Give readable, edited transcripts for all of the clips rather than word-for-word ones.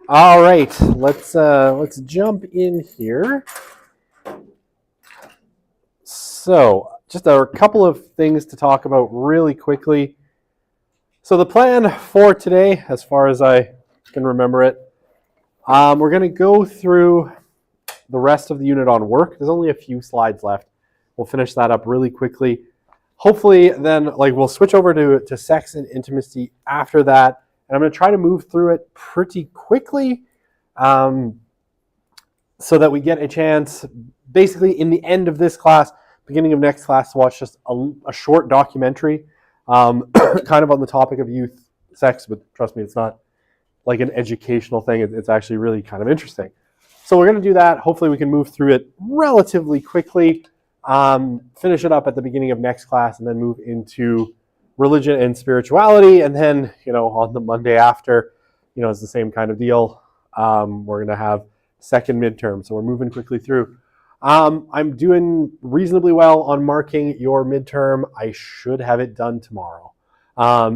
All right, let's jump in here. So, just a couple of things to talk about really quickly. So the plan for today, as far as I can remember it, we're going to go through the rest of the unit on work. There's only a few slides left. We'll finish that up really quickly. Hopefully then, we'll switch over to sex and intimacy after that. And I'm going to try to move through it pretty quickly so that we get a chance, basically in the end of this class, beginning of next class, to watch just a short documentary kind of on the topic of youth sex. But trust me, it's not like an educational thing. It's actually really kind of interesting. So we're going to do that. Hopefully we can move through it relatively quickly, finish it up at the beginning of next class, and then move into religion and spirituality. And then, on the Monday after, it's the same kind of deal. We're going to have second midterm. So we're moving quickly through. I'm doing reasonably well on marking your midterm. I should have it done tomorrow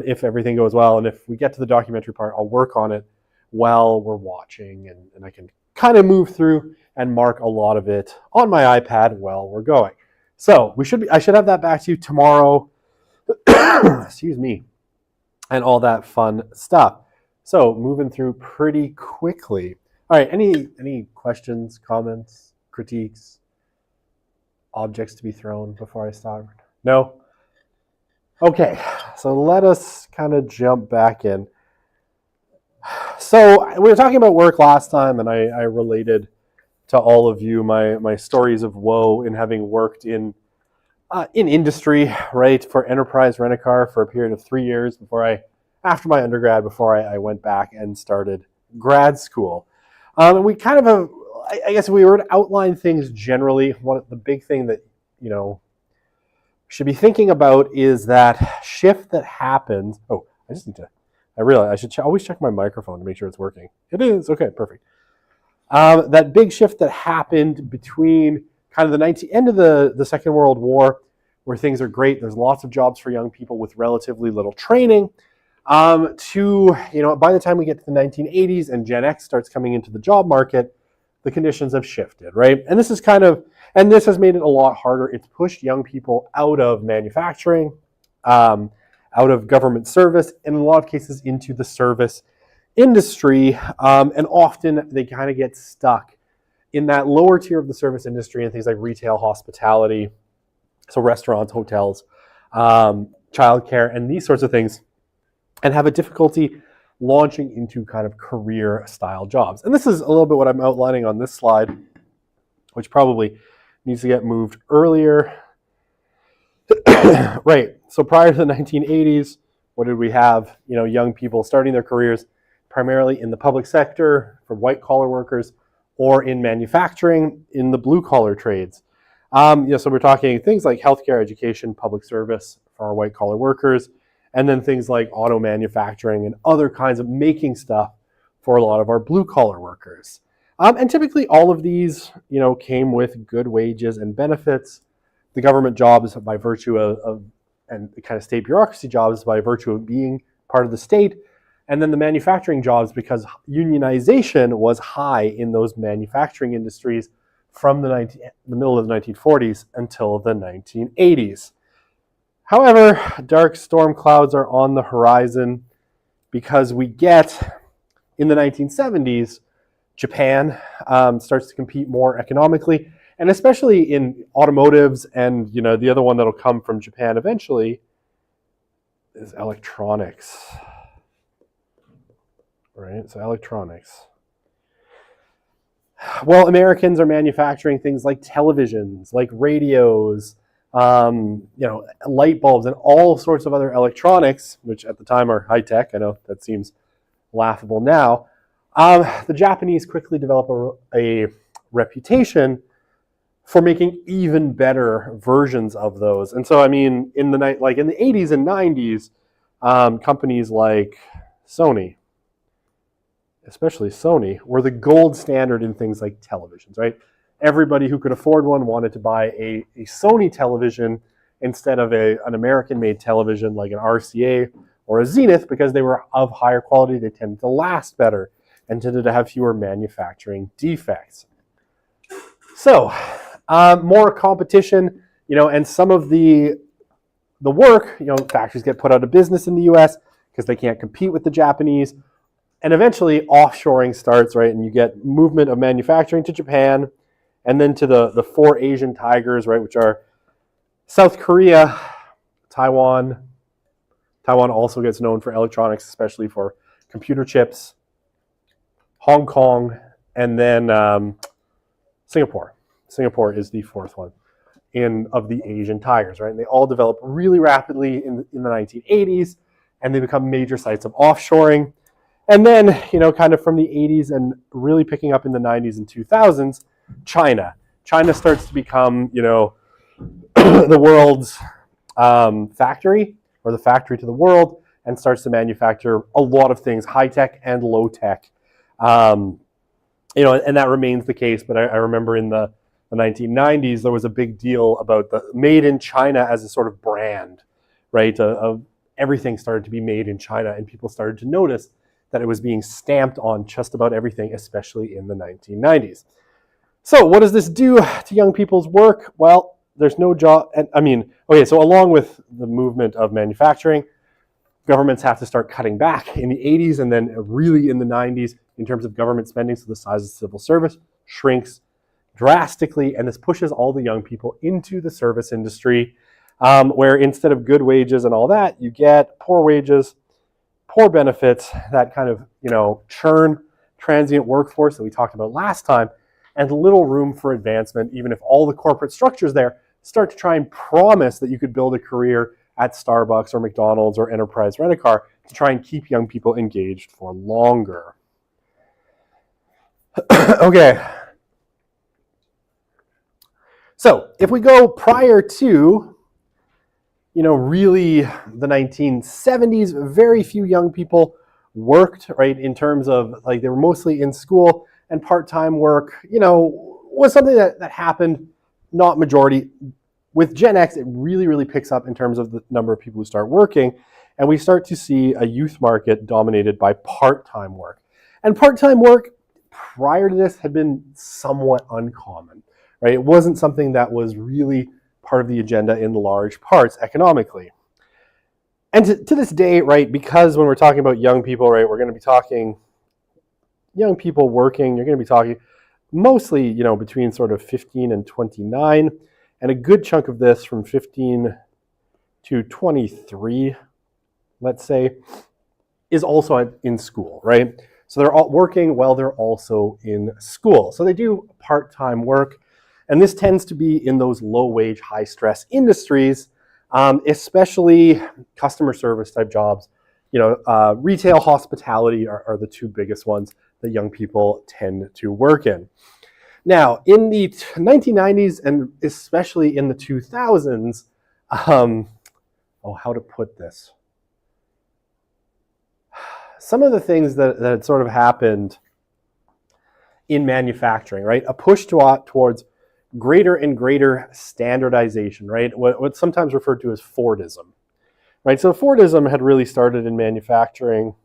if everything goes well. And if we get to the documentary part, I'll work on it while we're watching. And I can kind of move through and mark a lot of it on my iPad while we're going. So I should have that back to you tomorrow. Excuse me. And all that fun stuff. So moving through pretty quickly. All right, any questions, comments, critiques, objects to be thrown before I start? No? Okay, so let us kind of jump back in. So we were talking about work last time, and I related to all of you my stories of woe in having worked in industry, right, for Enterprise Rent-A-Car for a period of 3 years after my undergrad, before I went back and started grad school. And we kind of I guess if we were to outline things generally, the big thing that, should be thinking about is that shift that happens. Oh, I realize I should always check my microphone to make sure it's working. It is. Okay, perfect. That big shift that happened between kind of the end of the Second World War, where things are great, there's lots of jobs for young people with relatively little training, to, by the time we get to the 1980s and Gen X starts coming into the job market, the conditions have shifted, right? And this has made it a lot harder. It's pushed young people out of manufacturing, out of government service, and in a lot of cases into the service industry. And often they kind of get stuck in that lower tier of the service industry and things like retail, hospitality, so restaurants, hotels, childcare, and these sorts of things, and have a difficulty launching into kind of career style jobs. And this is a little bit what I'm outlining on this slide, which probably needs to get moved earlier. Right, so prior to the 1980s, what did we have? Young people starting their careers primarily in the public sector for white collar workers, or in manufacturing in the blue collar trades. So we're talking things like healthcare, education, public service for our white collar workers, and then things like auto manufacturing and other kinds of making stuff for a lot of our blue collar workers. And typically all of these, came with good wages and benefits. The government jobs, by virtue of and kind of state bureaucracy jobs by virtue of being part of the state. And then the manufacturing jobs because unionization was high in those manufacturing industries from the middle of the 1940s until the 1980s. However, dark storm clouds are on the horizon because we get, in the 1970s, Japan starts to compete more economically, and especially in automotives, and the other one that'll come from Japan eventually is electronics. Right, so electronics. Well, Americans are manufacturing things like televisions, like radios, light bulbs, and all sorts of other electronics, which at the time are high tech. I know that seems laughable now. The Japanese quickly develop a reputation for making even better versions of those. And so, I mean, in the 80s and 90s, companies like Sony, especially Sony, were the gold standard in things like televisions, right? Everybody who could afford one wanted to buy a Sony television instead of an American-made television like an RCA or a Zenith, because they were of higher quality, they tended to last better, and tended to have fewer manufacturing defects. So, more competition, and some of the work, factories get put out of business in the US because they can't compete with the Japanese. And eventually offshoring starts, right? And you get movement of manufacturing to Japan, and then to the four Asian tigers, right? Which are South Korea, Taiwan. Taiwan also gets known for electronics, especially for computer chips. Hong Kong, and then Singapore. Singapore is the fourth one of the Asian tigers, right? And they all develop really rapidly in the 1980s, and they become major sites of offshoring. And then, kind of from the 80s and really picking up in the 90s and 2000s, China. China starts to become, the world's factory, or the factory to the world, and starts to manufacture a lot of things, high tech and low tech. And that remains the case. But I remember in the 1990s, there was a big deal about the made in China as a sort of brand, right? Of everything started to be made in China, and people started to notice that it was being stamped on just about everything, especially in the 1990s. So what does this do to young people's work? Well, there's no job. So along with the movement of manufacturing, governments have to start cutting back in the 80s and then really in the 90s in terms of government spending. So the size of civil service shrinks drastically, and this pushes all the young people into the service industry, where instead of good wages and all that, you get poor wages, poor benefits, that kind of, churn, transient workforce that we talked about last time, and little room for advancement, even if all the corporate structures there start to try and promise that you could build a career at Starbucks or McDonald's or Enterprise Rent-A-Car to try and keep young people engaged for longer. Okay. So if we go prior to really the 1970s, very few young people worked, right? In terms of they were mostly in school, and part-time work, was something that happened, not majority. With Gen X, it really, really picks up in terms of the number of people who start working, and we start to see a youth market dominated by part-time work. And part-time work prior to this had been somewhat uncommon, right? It wasn't something that was really part of the agenda in large parts economically. And to this day, right, because when we're talking about young people, right, we're going to be talking young people working, you're going to be talking mostly, between sort of 15 and 29, and a good chunk of this from 15 to 23, let's say, is also in school, right? So they're all working while they're also in school. So they do part-time work, and this tends to be in those low-wage, high-stress industries, especially customer service type jobs. Retail, hospitality are the two biggest ones that young people tend to work in. Now, in the 1990s and especially in the 2000s, how to put this? Some of the things that had sort of happened in manufacturing, right? A push towards greater and greater standardization, right? What's sometimes referred to as Fordism, right? So Fordism had really started in manufacturing,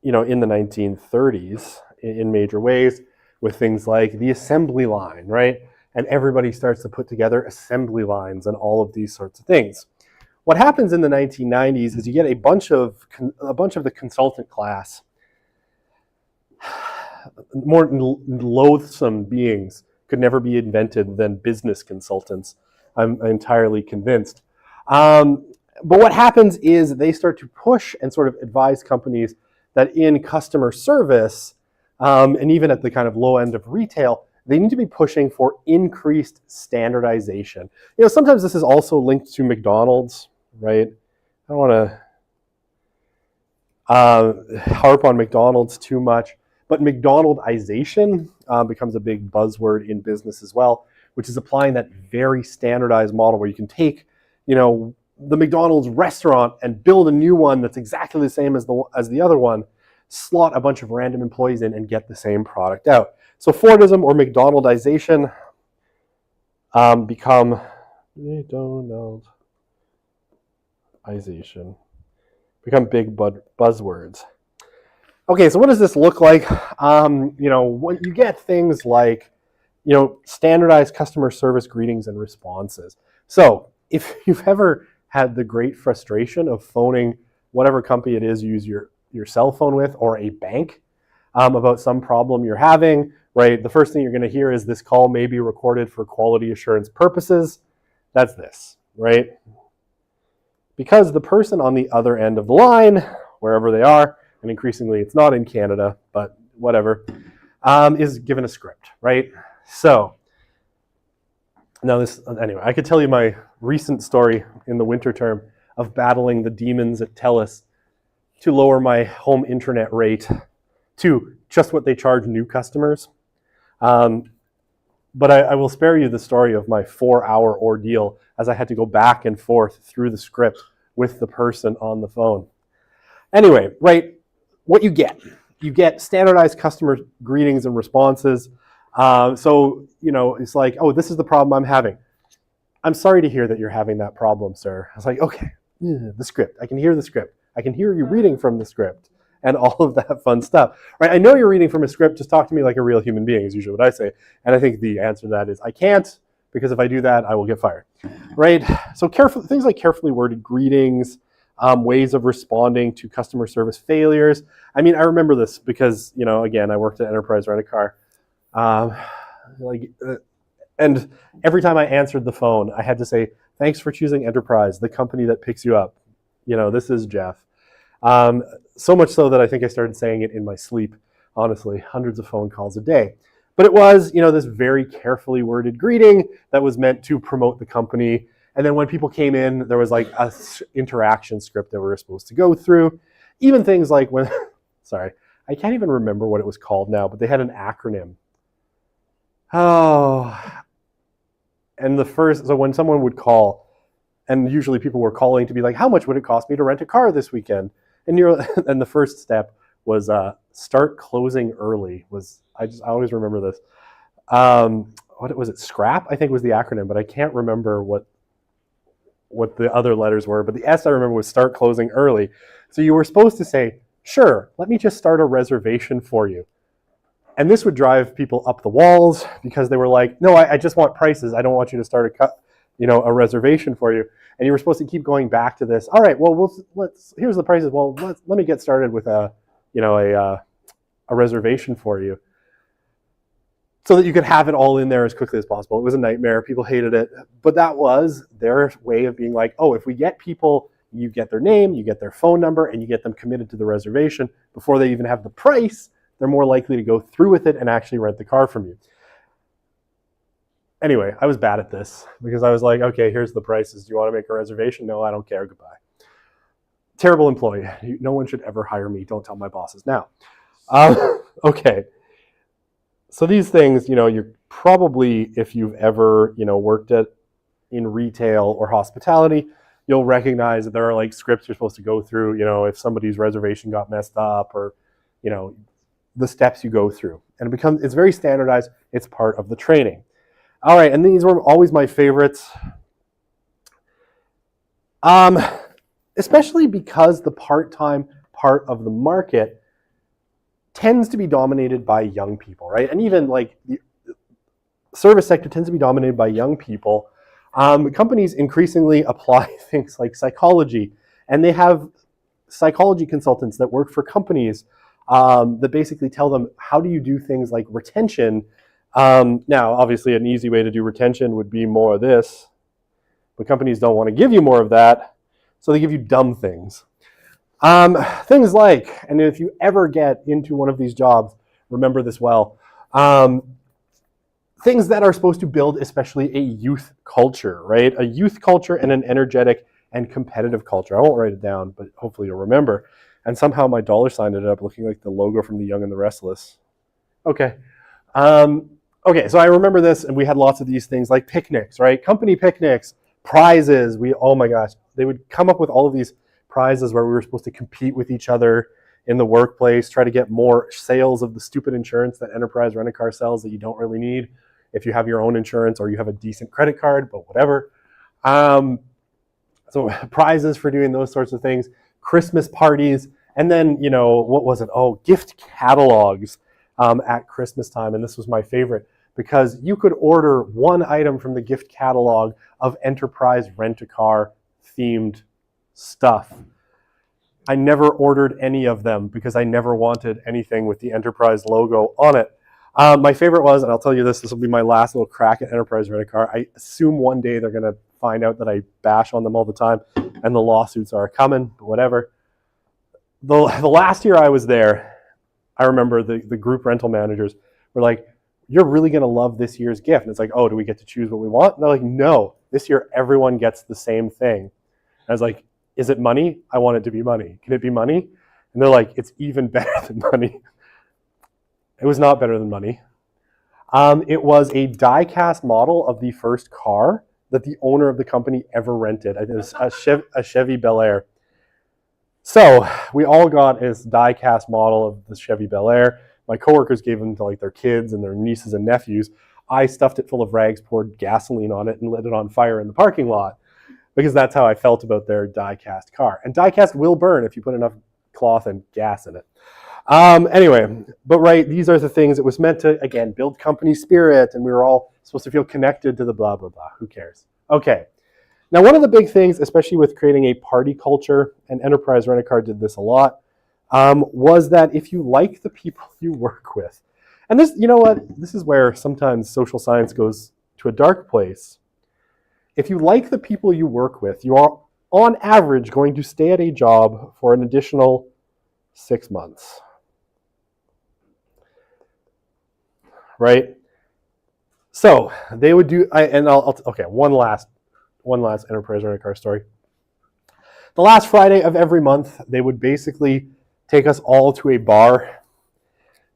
in the 1930s in major ways with things like the assembly line, right? And everybody starts to put together assembly lines and all of these sorts of things. What happens in the 1990s is you get a bunch of the consultant class, more loathsome beings could never be invented than business consultants. I'm entirely convinced. But what happens is they start to push and sort of advise companies that in customer service, and even at the kind of low end of retail, they need to be pushing for increased standardization. Sometimes this is also linked to McDonald's, right? I don't want to harp on McDonald's too much, but McDonaldization becomes a big buzzword in business as well, which is applying that very standardized model where you can take, the McDonald's restaurant and build a new one that's exactly the same as the other one, slot a bunch of random employees in and get the same product out. So Fordism or McDonaldization become big buzzwords. Okay, so what does this look like? When you get things like, standardized customer service greetings and responses. So if you've ever had the great frustration of phoning whatever company it is you use your cell phone with, or a bank, about some problem you're having, right? The first thing you're going to hear is this call may be recorded for quality assurance purposes. That's this, right? Because the person on the other end of the line, wherever they are, and increasingly it's not in Canada, but whatever, is given a script, right? So now anyway, I could tell you my recent story in the winter term of battling the demons at TELUS to lower my home internet rate to just what they charge new customers. But I will spare you the story of my 4-hour ordeal as I had to go back and forth through the script with the person on the phone. Anyway, right, what you get standardized customer greetings and responses. So, it's like, oh, this is the problem I'm having. I'm sorry to hear that you're having that problem, sir. I was like, okay, the script. I can hear the script. I can hear you reading from the script and all of that fun stuff, right? I know you're reading from a script. Just talk to me like a real human being is usually what I say. And I think the answer to that is I can't, because if I do that, I will get fired, right? So things like carefully worded greetings, ways of responding to customer service failures. I mean, I remember this because, again, I worked at Enterprise Rent-A-Car. And every time I answered the phone, I had to say, thanks for choosing Enterprise, the company that picks you up. This is Jeff. So much so that I think I started saying it in my sleep, honestly, hundreds of phone calls a day. But it was, this very carefully worded greeting that was meant to promote the company. And then when people came in, there was like a interaction script that we were supposed to go through. Even things like when, sorry, I can't even remember what it was called now, but they had an acronym. Oh, and so when someone would call, and usually people were calling to be like, how much would it cost me to rent a car this weekend? And and the first step was start closing early. I always remember this. What was it? Scrap, I think was the acronym, but I can't remember what the other letters were. But the S I remember was start closing early. So you were supposed to say, sure, let me just start a reservation for you. And this would drive people up the walls because they were like, no, I just want prices. I don't want you to start a reservation for you. And you were supposed to keep going back to this. All right, well, here's the prices. Well, let me get started with a reservation for you, so that you could have it all in there as quickly as possible. It was a nightmare. People hated it. But that was their way of being like, oh, if we get people, you get their name, you get their phone number, and you get them committed to the reservation before they even have the price, they're more likely to go through with it and actually rent the car from you. Anyway, I was bad at this because I was like, okay, here's the prices. Do you want to make a reservation? No, I don't care. Goodbye. Terrible employee. No one should ever hire me. Don't tell my bosses now. Okay. So these things, you're probably, if you've ever, worked in retail or hospitality, you'll recognize that there are like scripts you're supposed to go through, if somebody's reservation got messed up, or, the steps you go through. And it's very standardized. It's part of the training. All right, and these were always my favorites. Especially because the part-time part of the market tends to be dominated by young people, right? And even like the service sector tends to be dominated by young people. Companies increasingly apply things like psychology, and they have psychology consultants that work for companies that basically tell them how do you do things like retention. Now, obviously, an easy way to do retention would be more of this, but companies don't want to give you more of that, so they give you dumb things. Things like, and if you ever get into one of these jobs, remember this well, things that are supposed to build especially a youth culture, right? A youth culture and an energetic and competitive culture. I won't write it down, but hopefully you'll remember. And somehow my dollar sign ended up looking like the logo from The Young and the Restless. Okay. Okay, so I remember this, and we had lots of these things like picnics, right? Company picnics, prizes. Oh my gosh, they would come up with all of these prizes where we were supposed to compete with each other in the workplace, try to get more sales of the stupid insurance that Enterprise Rent-A-Car sells that you don't really need if you have your own insurance or you have a decent credit card, but whatever. So prizes for doing those sorts of things, Christmas parties, and then, you know, what was it? Oh, gift catalogs at Christmas time. And this was my favorite because you could order one item from the gift catalog of Enterprise Rent-A-Car themed stuff. I never ordered any of them because I never wanted anything with the Enterprise logo on it. My favorite was, and I'll tell you this will be my last little crack at Enterprise Rent-A-Car. I assume one day they're going to find out that I bash on them all the time and the lawsuits are coming, but whatever. The last year I was there, I remember the group rental managers were like, you're really going to love this year's gift. And it's like, oh, do we get to choose what we want? And they're like, no, this year everyone gets the same thing. And I was like, is it money? I want it to be money. Can it be money? And they're like, it's even better than money. It was not better than money. It was a die-cast model of the first car that the owner of the company ever rented. It was a Chevy Bel Air. So we all got this die-cast model of the Chevy Bel Air. My coworkers gave them to like their kids and their nieces and nephews. I stuffed it full of rags, poured gasoline on it, and lit it on fire in the parking lot because that's how I felt about their die-cast car. And die-cast will burn if you put enough cloth and gas in it. Anyway, but right, these are the things. It was meant to, again, build company spirit, and we were all supposed to feel connected to the blah, blah, blah. Who cares? Okay. Now, one of the big things, especially with creating a party culture, and Enterprise Rent-A-Car did this a lot, was that if you like the people you work with, and this, you know what, this is where sometimes social science goes to a dark place. If you like the people you work with, you are on average going to stay at a job for an additional 6 months. Right? So they would do, okay, one last Enterprise Rent-A-Car story. The last Friday of every month, they would basically take us all to a bar,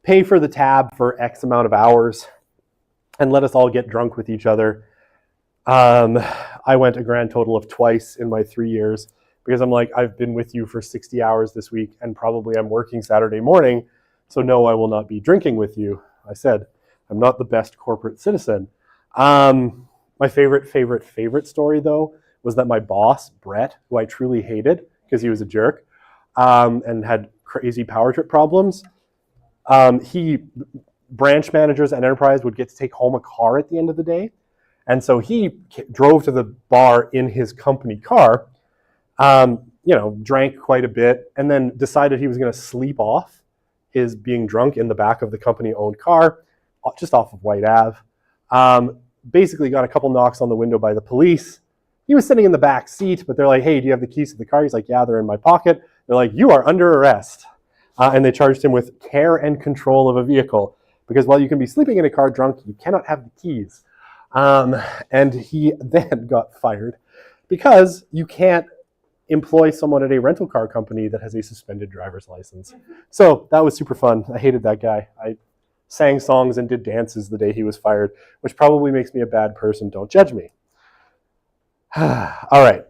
pay for the tab for X amount of hours, and let us all get drunk with each other. I went a grand total of twice in my 3 years because I'm like, I've been with you for 60 hours this week and probably I'm working Saturday morning, so no, I will not be drinking with you. I said, I'm not the best corporate citizen. My favorite story, though, was that my boss, Brett, who I truly hated because he was a jerk and had crazy power trip problems, branch managers at Enterprise would get to take home a car at the end of the day. And so he drove to the bar in his company car, drank quite a bit, and then decided he was going to sleep off his being drunk in the back of the company-owned car, just off of White Ave. Basically got a couple knocks on the window by the police. He was sitting in the back seat, but they're like, hey, do you have the keys to the car? He's like, yeah, they're in my pocket. They're like, you are under arrest. And they charged him with care and control of a vehicle. Because while you can be sleeping in a car drunk, you cannot have the keys. And he then got fired because you can't employ someone at a rental car company that has a suspended driver's license. So that was super fun. I hated that guy. I sang songs and did dances the day he was fired, which probably makes me a bad person. Don't judge me. All right.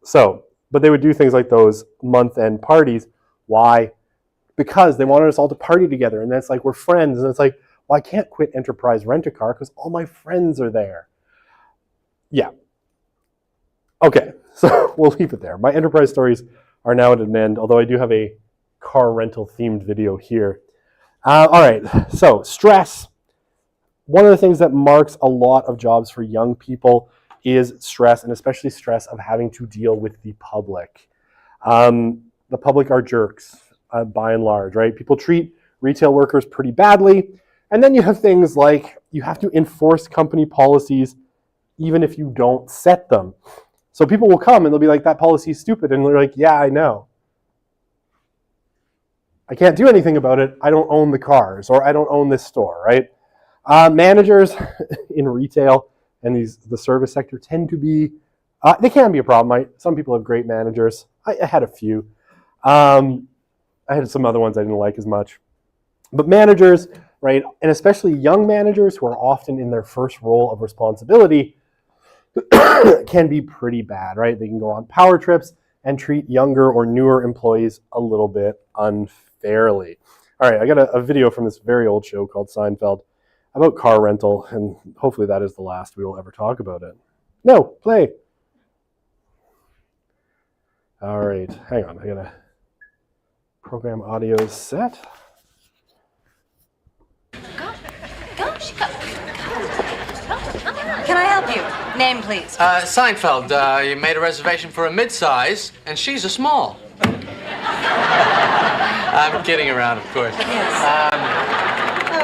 So, but they would do things like those month-end parties. Why? Because they wanted us all to party together. And then it's like, we're friends. And it's like, well, I can't quit Enterprise Rent-A-Car because all my friends are there. Yeah. Okay, so we'll leave it there. My enterprise stories are now at an end, although I do have a car rental themed video here. All right, so stress. One of the things that marks a lot of jobs for young people is stress, and especially stress of having to deal with the public. The public are jerks, by and large, right? People treat retail workers pretty badly. And then you have things like you have to enforce company policies even if you don't set them. So people will come and they'll be like, that policy is stupid. And they're like, yeah, I know. I can't do anything about it. I don't own the cars, or I don't own this store, right? Managers in retail and the service sector tend to be, they can be a problem. Some people have great managers. I had a few. I had some other ones I didn't like as much. But managers, right, and especially young managers who are often in their first role of responsibility can be pretty bad, right? They can go on power trips and treat younger or newer employees a little bit unfairly. All right, I got a video from this very old show called Seinfeld about car rental, and hopefully that is the last we will ever talk about it. No, play. All right, hang on, I gotta program audio set. Can I help you? Name, please. Seinfeld, you made a reservation for a mid-size, and she's a small. I'm kidding around, of course. Yes.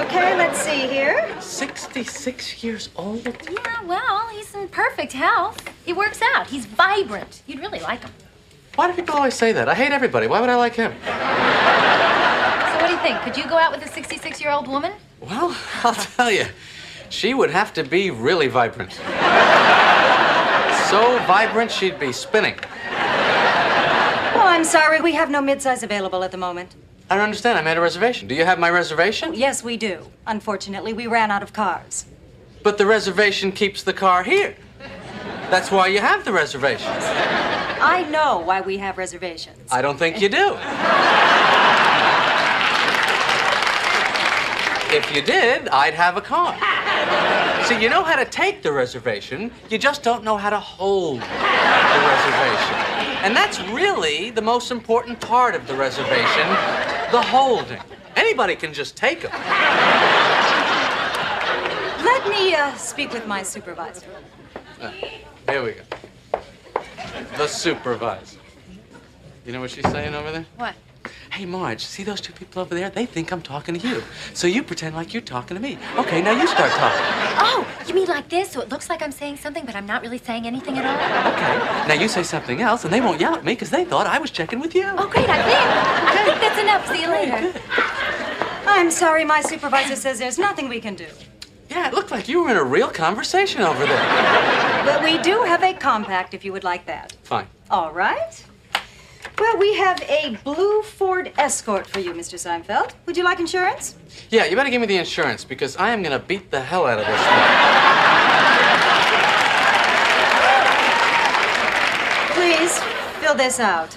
Okay, let's see here. 66 years old? Yeah, well, he's in perfect health. He works out. He's vibrant. You'd really like him. Why do people always say that? I hate everybody. Why would I like him? So what do you think? Could you go out with a 66-year-old woman? Well, I'll tell you. She would have to be really vibrant. So vibrant, she'd be spinning. Oh, I'm sorry. We have no midsize available at the moment. I don't understand. I made a reservation. Do you have my reservation? Yes, we do. Unfortunately, we ran out of cars. But the reservation keeps the car here. That's why you have the reservations. I know why we have reservations. I don't think you do. If you did, I'd have a car. See, you know how to take the reservation, you just don't know how to hold the reservation. And that's really the most important part of the reservation, the holding. Anybody can just take them. Let me speak with my supervisor. Here we go. The supervisor. You know what she's saying over there? What? Hey, Marge, see those two people over there? They think I'm talking to you. So you pretend like you're talking to me. Okay, now you start talking. Oh, you mean like this? So it looks like I'm saying something, but I'm not really saying anything at all? Okay, now you say something else, and they won't yell at me because they thought I was checking with you. Oh, great, I think that's enough. See you later. Good. I'm sorry, my supervisor says there's nothing we can do. Yeah, it looked like you were in a real conversation over there. But we do have a compact if you would like that. Fine. All right. Well, we have a blue Ford Escort for you, Mr. Seinfeld. Would you like insurance? Yeah, you better give me the insurance because I am going to beat the hell out of this thing. Please, fill this out.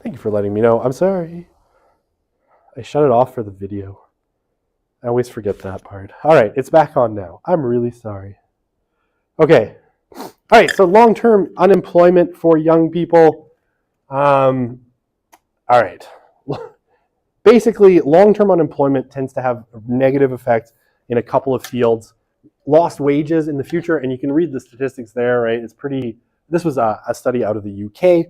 Thank you for letting me know. I'm sorry. I shut it off for the video. I always forget that part. All right, it's back on now. I'm really sorry. Okay. All right, so long-term unemployment for young people. All right. Basically, long-term unemployment tends to have negative effects in a couple of fields. Lost wages in the future, and you can read the statistics there, right? It's pretty, this was a study out of the UK,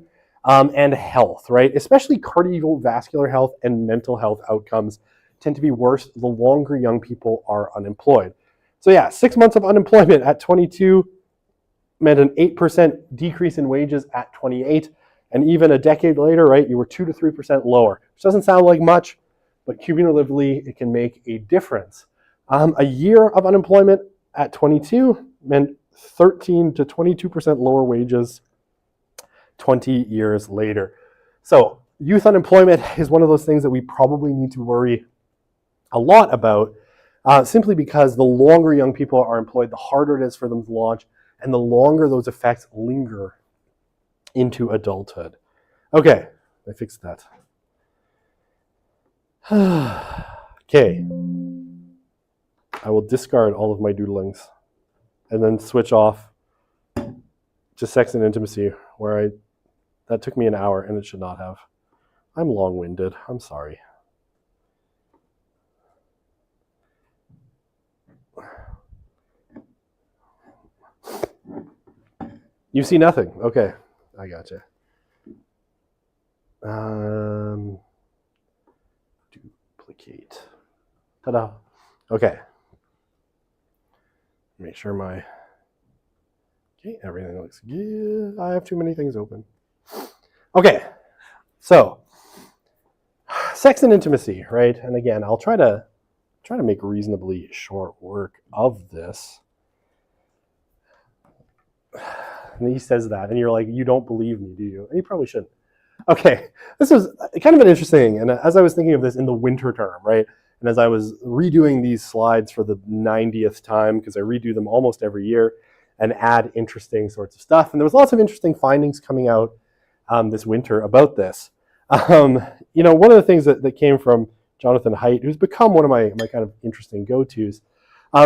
and health, right? Especially cardiovascular health and mental health outcomes tend to be worse the longer young people are unemployed. So yeah, 6 months of unemployment at 22 meant an 8% decrease in wages at 28. And even a decade later, right, you were 2 to 3% lower, which doesn't sound like much, but cumulatively, it can make a difference. A year of unemployment at 22 meant 13 to 22% lower wages 20 years later. So youth unemployment is one of those things that we probably need to worry a lot about, simply because the longer young people are employed, the harder it is for them to launch, and the longer those effects linger into adulthood. Okay, I fixed that. Okay, I will discard all of my doodlings and then switch off to sex and intimacy, where that took me an hour and it should not have. I'm long-winded, I'm sorry. You see nothing. Okay, I gotcha. Duplicate. Ta-da. Okay. Make sure my... Okay, everything looks good. I have too many things open. Okay, so sex and intimacy, right? And again, I'll try to make reasonably short work of this. And he says that, and you're like, you don't believe me, do you? And you probably shouldn't. Okay, this was kind of an interesting, and as I was thinking of this in the winter term, right? And as I was redoing these slides for the 90th time, because I redo them almost every year and add interesting sorts of stuff. And there was lots of interesting findings coming out this winter about this. One of the things that came from Jonathan Haidt, who's become one of my kind of interesting go-tos,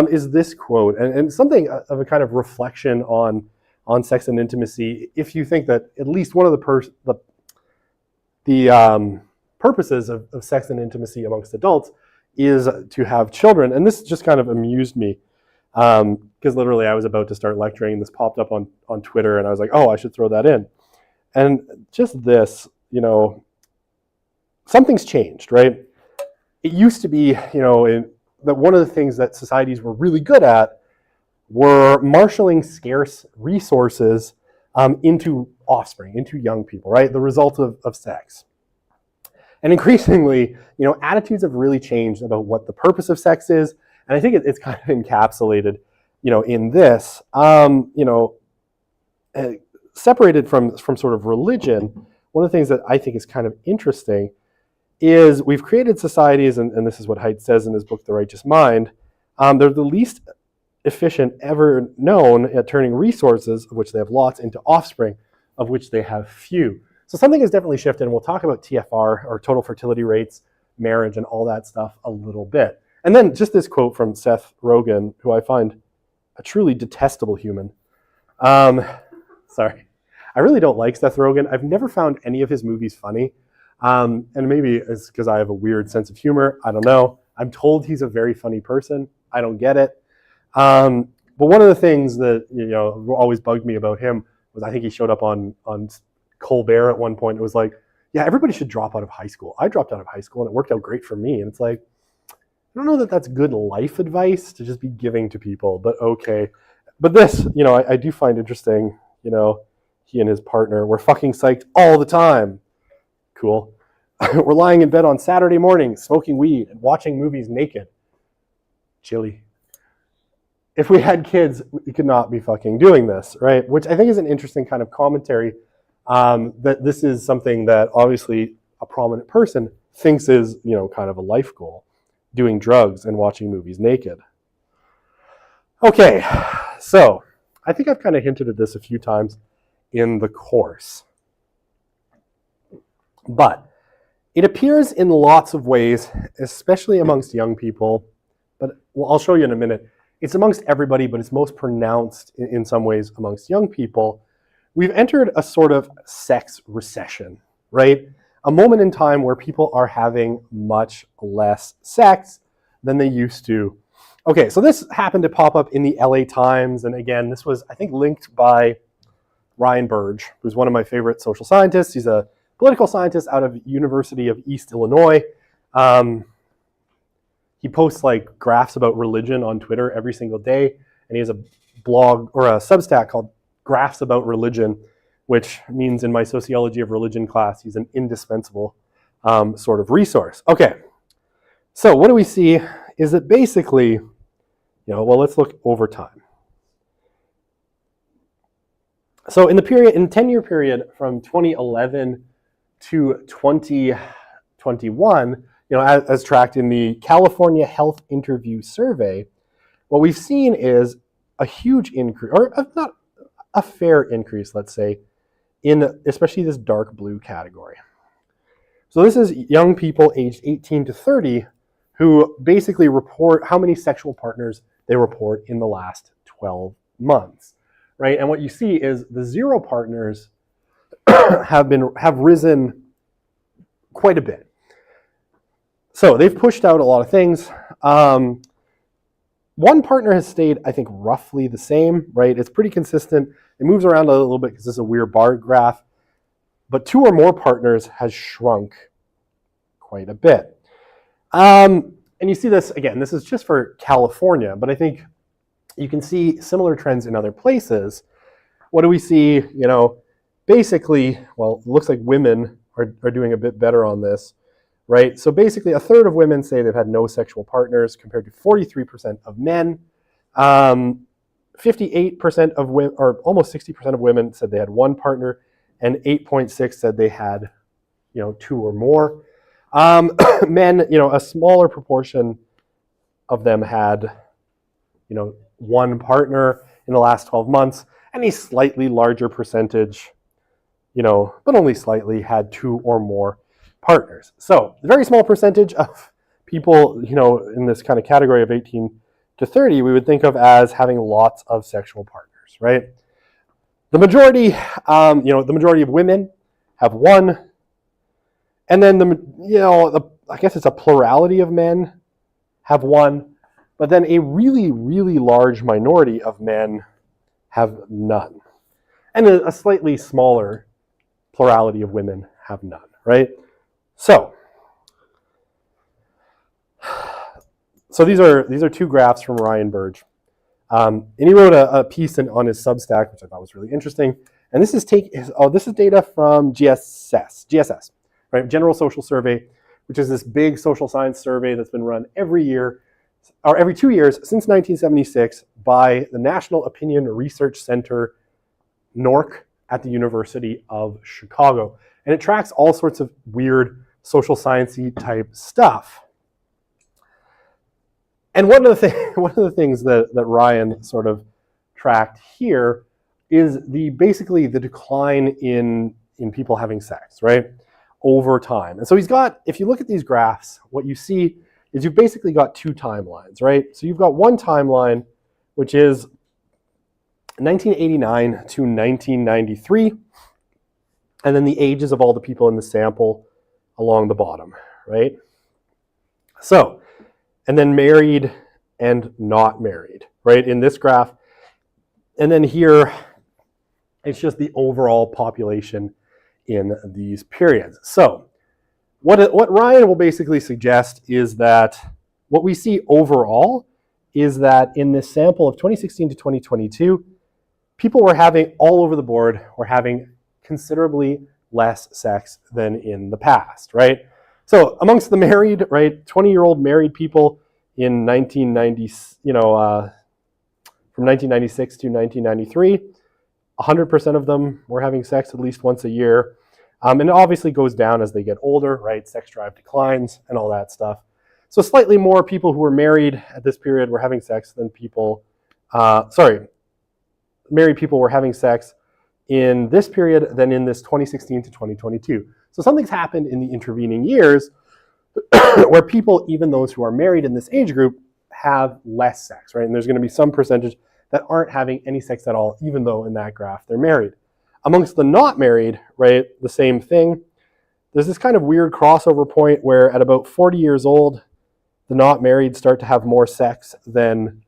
is this quote, and something of a kind of reflection on sex and intimacy. If you think that at least one of the purposes of sex and intimacy amongst adults is to have children, and this just kind of amused me, because literally I was about to start lecturing, and this popped up on Twitter, and I was like, oh, I should throw that in. And just this, something's changed, right? It used to be, that one of the things that societies were really good at were marshaling scarce resources into offspring, into young people, right? The result of sex. And increasingly, attitudes have really changed about what the purpose of sex is. And I think it's kind of encapsulated, in this, separated from sort of religion. One of the things that I think is kind of interesting is we've created societies, and this is what Haidt says in his book, The Righteous Mind, they're the least efficient ever known at turning resources, of which they have lots, into offspring, of which they have few. So something has definitely shifted, and we'll talk about TFR, or total fertility rates, marriage, and all that stuff a little bit. And then just this quote from Seth Rogen, who I find a truly detestable human. Sorry. I really don't like Seth Rogen. I've never found any of his movies funny. And maybe it's because I have a weird sense of humor. I don't know. I'm told he's a very funny person. I don't get it. But one of the things that always bugged me about him was, I think he showed up on Colbert at one point. It was like, yeah, everybody should drop out of high school. I dropped out of high school and it worked out great for me. And it's like, I don't know that that's good life advice to just be giving to people, but okay. But this, I do find interesting, he and his partner were fucking psyched all the time. Cool. We're lying in bed on Saturday morning, smoking weed and watching movies naked. Chilly. If we had kids, we could not be fucking doing this, right? Which I think is an interesting kind of commentary, that this is something that obviously a prominent person thinks is, kind of a life goal, doing drugs and watching movies naked. Okay, so I think I've kind of hinted at this a few times in the course. But it appears in lots of ways, especially amongst young people, but I'll show you in a minute. It's amongst everybody, but it's most pronounced in some ways amongst young people. We've entered a sort of sex recession, right? A moment in time where people are having much less sex than they used to. Okay, so this happened to pop up in the LA Times, and again, this was, I think, linked by Ryan Burge, who's one of my favorite social scientists. He's a political scientist out of University of East Illinois. He posts like graphs about religion on Twitter every single day, and he has a blog or a Substack called Graphs About Religion, which means in my sociology of religion class, he's an indispensable sort of resource. Okay, so what do we see is that basically, well, let's look over time. So in the 10-year period from 2011 to 2021, as tracked in the California Health Interview Survey, what we've seen is a huge increase, or not a fair increase, let's say, in especially this dark blue category. So this is young people aged 18 to 30 who basically report how many sexual partners they report in the last 12 months, right? And what you see is the zero partners have risen quite a bit. So they've pushed out a lot of things. One partner has stayed, I think, roughly the same, right? It's pretty consistent. It moves around a little bit because this is a weird bar graph. But two or more partners has shrunk quite a bit. And you see this, again, this is just for California, but I think you can see similar trends in other places. What do we see? Basically, well, it looks like women are doing a bit better on this, right? So basically, a third of women say they've had no sexual partners compared to 43% of men. 58% of women, or almost 60% of women said they had one partner, and 8.6 said they had, two or more. Men, a smaller proportion of them had, one partner in the last 12 months, and a slightly larger percentage, but only slightly, had two or more partners. So a very small percentage of people, in this kind of category of 18 to 30, we would think of as having lots of sexual partners, right? The majority, the majority of women have one, and then I guess it's a plurality of men have one, but then a really, really large minority of men have none, and a slightly smaller plurality of women have none, right? So these are two graphs from Ryan Burge. And he wrote a piece on his Substack, which I thought was really interesting. And this is data from GSS, right? General Social Survey, which is this big social science survey that's been run every year, or every 2 years since 1976 by the National Opinion Research Center, NORC, at the University of Chicago. And it tracks all sorts of weird social sciencey type stuff. And one of the things that Ryan sort of tracked here is basically the decline in people having sex, right, over time. And so if you look at these graphs, what you see is you've basically got two timelines, right? So you've got one timeline, which is 1989 to 1993, and then the ages of all the people in the sample along the bottom, right? So, and then married and not married, right, in this graph. And then here, it's just the overall population in these periods. So what Ryan will basically suggest is that what we see overall is that in this sample of 2016 to 2022, people were having all over the board, were having considerably less sex than in the past, right? So amongst the married, right, 20-year-old married people in 1990, from 1996 to 1993, 100% of them were having sex at least once a year. And it obviously goes down as they get older, right? Sex drive declines and all that stuff. So slightly more people who were married at this period were having sex than married people were having sex in this period than in this 2016 to 2022. So something's happened in the intervening years where people, even those who are married in this age group, have less sex, right? And there's going to be some percentage that aren't having any sex at all, even though in that graph they're married. Amongst the not married, right, the same thing. There's this kind of weird crossover point where at about 40 years old, the not married start to have more sex than,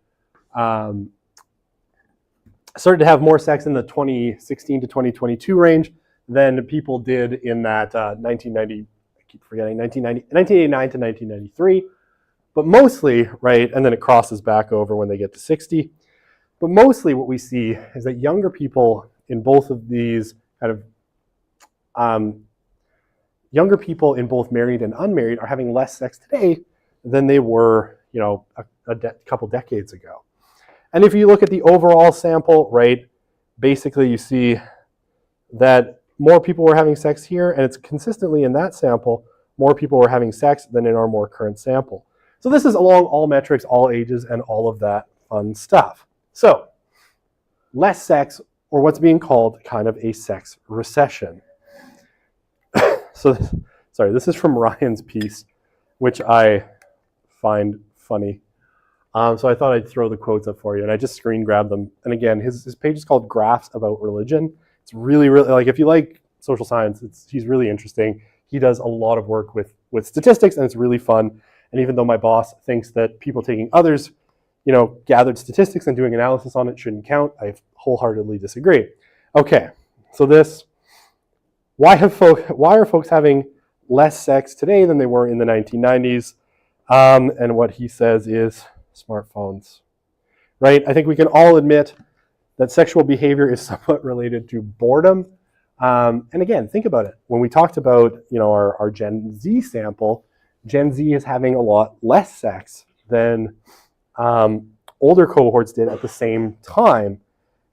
started to have more sex in the 2016 to 2022 range than people did in that 1989 to 1993. But mostly, right, and then it crosses back over when they get to 60. But mostly what we see is that younger people in both of these kind of, younger people in both married and unmarried are having less sex today than they were, you know, a couple decades ago. And if you look at the overall sample, right, basically you see that more people were having sex here, and it's consistently in that sample, more people were having sex than in our more current sample. So this is along all metrics, all ages, and all of that fun stuff. So less sex, or what's being called kind of a sex recession. So, sorry, this is from Ryan's piece, which I find funny. So I thought I'd throw the quotes up for you, and I just screen grabbed them. And again, his page is called Graphs About Religion. It's really, really, like, if you like social science, he's really interesting. He does a lot of work with statistics, and it's really fun. And even though my boss thinks that people taking others, you know, gathered statistics and doing analysis on it shouldn't count, I wholeheartedly disagree. Okay, so this, why are folks having less sex today than they were in the 1990s? And what he says is smartphones, right? I think we can all admit that sexual behavior is somewhat related to boredom. And again, think about it. When we talked about, you know, our Gen Z sample, Gen Z is having a lot less sex than older cohorts did at the same time.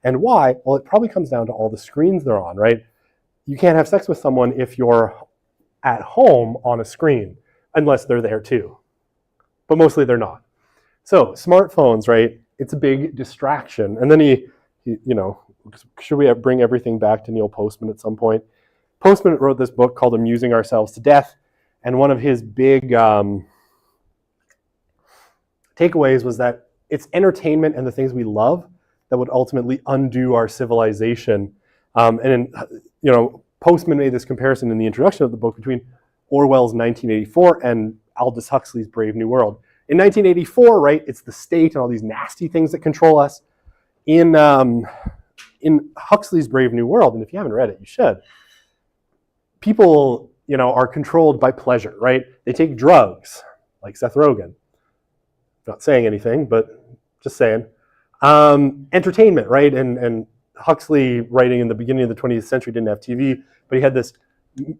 And why? Well, it probably comes down to all the screens they're on, right? You can't have sex with someone if you're at home on a screen, unless they're there too. But mostly they're not. So smartphones, right? It's a big distraction. And then he you know, should we bring everything back to Neil Postman at some point? Postman wrote this book called Amusing Ourselves to Death. And one of his big takeaways was that it's entertainment and the things we love that would ultimately undo our civilization. You know, Postman made this comparison in the introduction of the book between Orwell's 1984 and Aldous Huxley's Brave New World. In 1984, right, it's the state and all these nasty things that control us. In Huxley's Brave New World, and if you haven't read it, you should, people, you know, are controlled by pleasure, right? They take drugs, like Seth Rogen. Not saying anything, but just saying. Entertainment, right? And Huxley, writing in the beginning of the 20th century, didn't have TV, but he had this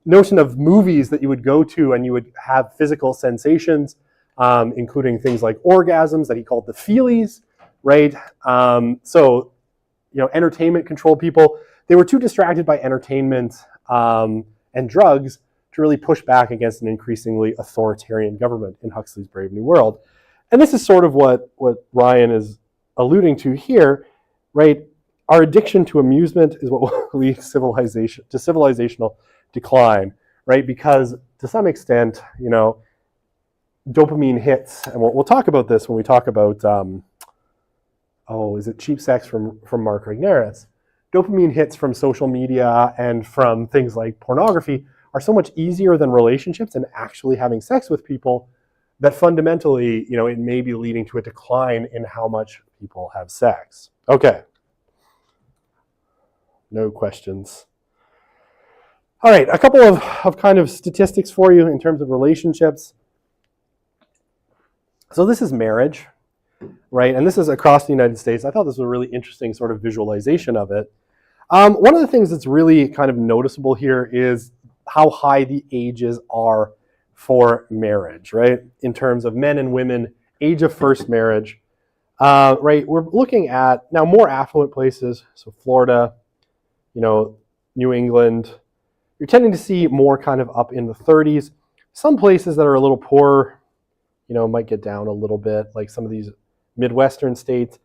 notion of movies that you would go to and you would have physical sensations, including things like orgasms that he called the feelies, right? So, you know, entertainment controlled people. They were too distracted by entertainment and drugs to really push back against an increasingly authoritarian government in Huxley's Brave New World. And this is sort of what Ryan is alluding to here, right? Our addiction to amusement is what will lead to civilizational decline, right? Because to some extent, you know, dopamine hits, and we'll talk about this when we talk about, is it Cheap Sex from Mark Regnerus? Dopamine hits from social media and from things like pornography are so much easier than relationships and actually having sex with people that fundamentally, you know, it may be leading to a decline in how much people have sex. Okay. No questions. All right, a couple of kind of statistics for you in terms of relationships. So this is marriage, right? And this is across the United States. I thought this was a really interesting sort of visualization of it. One of the things that's really kind of noticeable here is how high the ages are for marriage, right? In terms of men and women, age of first marriage, right? We're looking at now more affluent places, so Florida, you know, New England. You're tending to see more kind of up in the 30s. Some places that are a little poorer, you know, might get down a little bit, like some of these Midwestern states.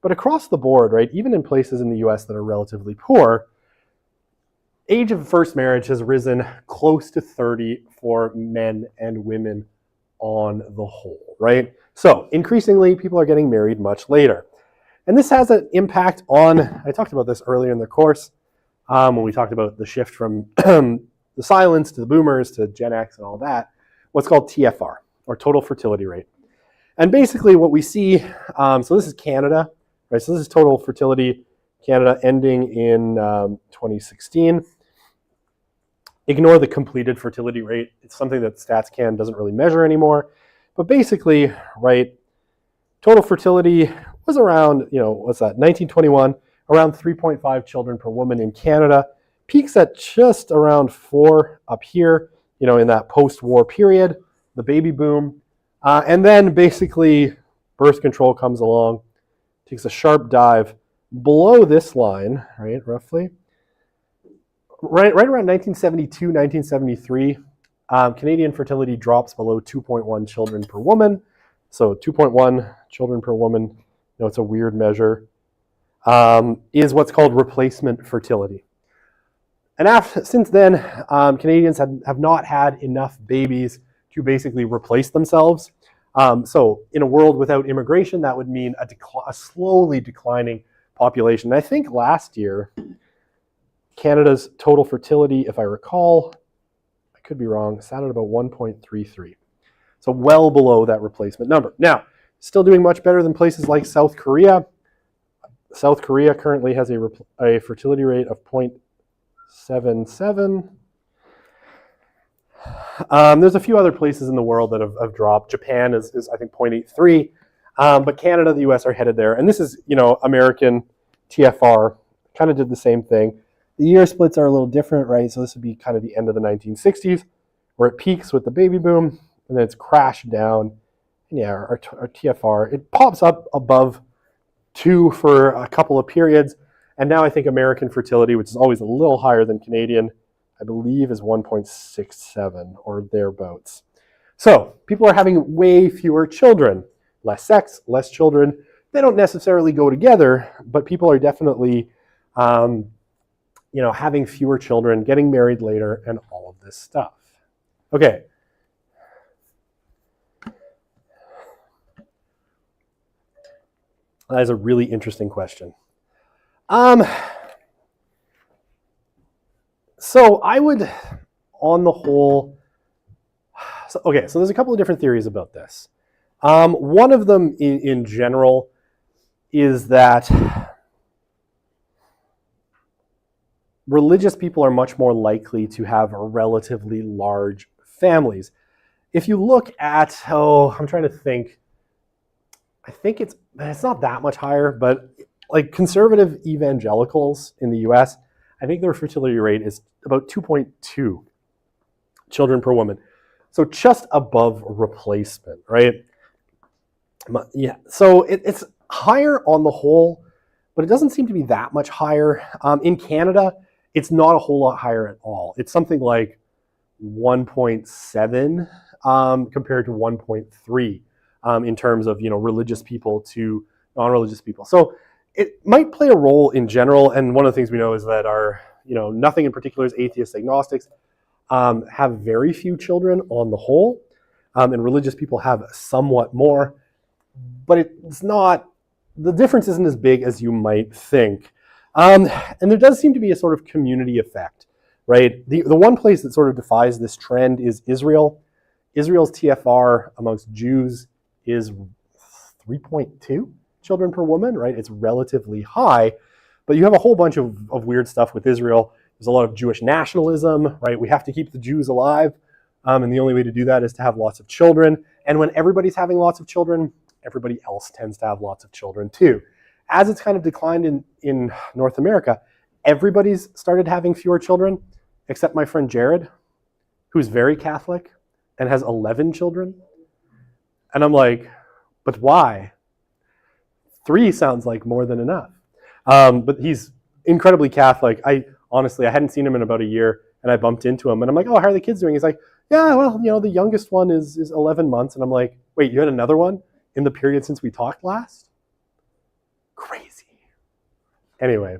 But across the board, right, even in places in the US that are relatively poor, age of first marriage has risen close to 30 for men and women on the whole, right? So increasingly, people are getting married much later. And this has an impact on, I talked about this earlier in the course, when we talked about the shift from the silents to the boomers to Gen X and all that, what's called TFR, or total fertility rate. And basically what we see, so this is Canada, right? So this is total fertility Canada ending in 2016. Ignore the completed fertility rate. It's something that StatsCan doesn't really measure anymore. But basically, right, total fertility was around, what's that, 1921, around 3.5 children per woman in Canada. Peaks at just around 4 up here, in that post-war period, the baby boom. And then basically birth control comes along, takes a sharp dive below this line, right, roughly. Right around 1972, 1973, Canadian fertility drops below 2.1 children per woman. So 2.1 children per woman, it's a weird measure, is what's called replacement fertility. And since then, Canadians have not had enough babies to basically replace themselves. So in a world without immigration, that would mean a slowly declining population. And I think last year, Canada's total fertility, if I recall, I could be wrong, sat at about 1.33. So well below that replacement number. Now, still doing much better than places like South Korea. South Korea currently has a fertility rate of 0.77. There's a few other places in the world that have dropped. Japan is I think 0.83. But Canada, the US are headed there. And this is, American TFR, kind of did the same thing. The year splits are a little different, right? So this would be kind of the end of the 1960s, where it peaks with the baby boom, and then it's crashed down. And yeah, our TFR, it pops up above 2 for a couple of periods. And now I think American fertility, which is always a little higher than Canadian, I believe is 1.67 or thereabouts. So people are having way fewer children. Less sex, less children. They don't necessarily go together, but people are definitely having fewer children, getting married later, and all of this stuff. Okay. That is a really interesting question. So I would, on the whole, so there's a couple of different theories about this. One of them in general is that religious people are much more likely to have relatively large families. If you look at, I'm trying to think, I think it's not that much higher, but like conservative evangelicals in the US, I think their fertility rate is about 2.2 children per woman. So just above replacement, right? Yeah, so it's higher on the whole, but it doesn't seem to be that much higher. In Canada, it's not a whole lot higher at all. It's something like 1.7 compared to 1.3 in terms of religious people to non-religious people. So it might play a role in general. And one of the things we know is that our nothing in particular is atheists, agnostics have very few children on the whole, and religious people have somewhat more. But it's not, the difference isn't as big as you might think. And there does seem to be a sort of community effect, right? The one place that sort of defies this trend is Israel. Israel's TFR amongst Jews is 3.2 children per woman, right? It's relatively high, but you have a whole bunch of weird stuff with Israel. There's a lot of Jewish nationalism, right? We have to keep the Jews alive, and the only way to do that is to have lots of children. And when everybody's having lots of children, everybody else tends to have lots of children too. As it's kind of declined in North America, everybody's started having fewer children, except my friend Jared, who's very Catholic and has 11 children. And I'm like, but why? 3 sounds like more than enough. But he's incredibly Catholic. I hadn't seen him in about a year, and I bumped into him, and I'm like, oh, how are the kids doing? He's like, yeah, well, the youngest one is 11 months. And I'm like, wait, you had another one in the period since we talked last? Crazy. Anyway,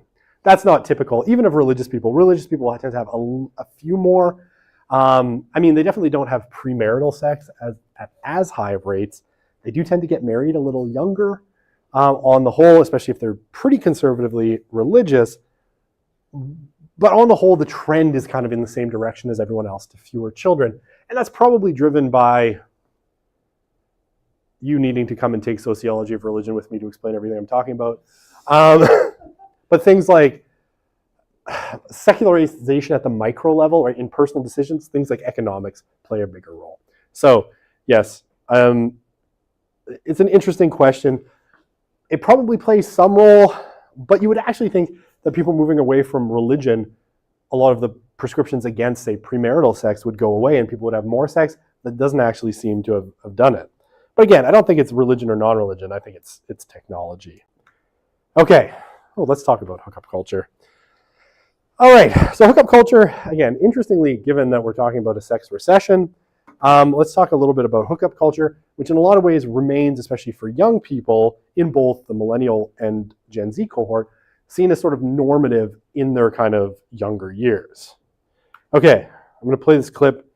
that's not typical, even of religious people. Religious people tend to have a few more. I mean, they definitely don't have premarital sex at as high of rates. They do tend to get married a little younger on the whole, especially if they're pretty conservatively religious. But on the whole, the trend is kind of in the same direction as everyone else, to fewer children. And that's probably driven by you needing to come and take sociology of religion with me to explain everything I'm talking about. But things like secularization at the micro level, or in personal decisions, things like economics play a bigger role. So yes, it's an interesting question. It probably plays some role, but you would actually think that people moving away from religion, a lot of the prescriptions against, say, premarital sex would go away and people would have more sex. That doesn't actually seem to have done it. But again, I don't think it's religion or non-religion. I think it's technology. Okay, let's talk about hookup culture. All right, so hookup culture, again, interestingly, given that we're talking about a sex recession, let's talk a little bit about hookup culture, which in a lot of ways remains, especially for young people in both the millennial and Gen Z cohort, seen as sort of normative in their kind of younger years. Okay, I'm going to play this clip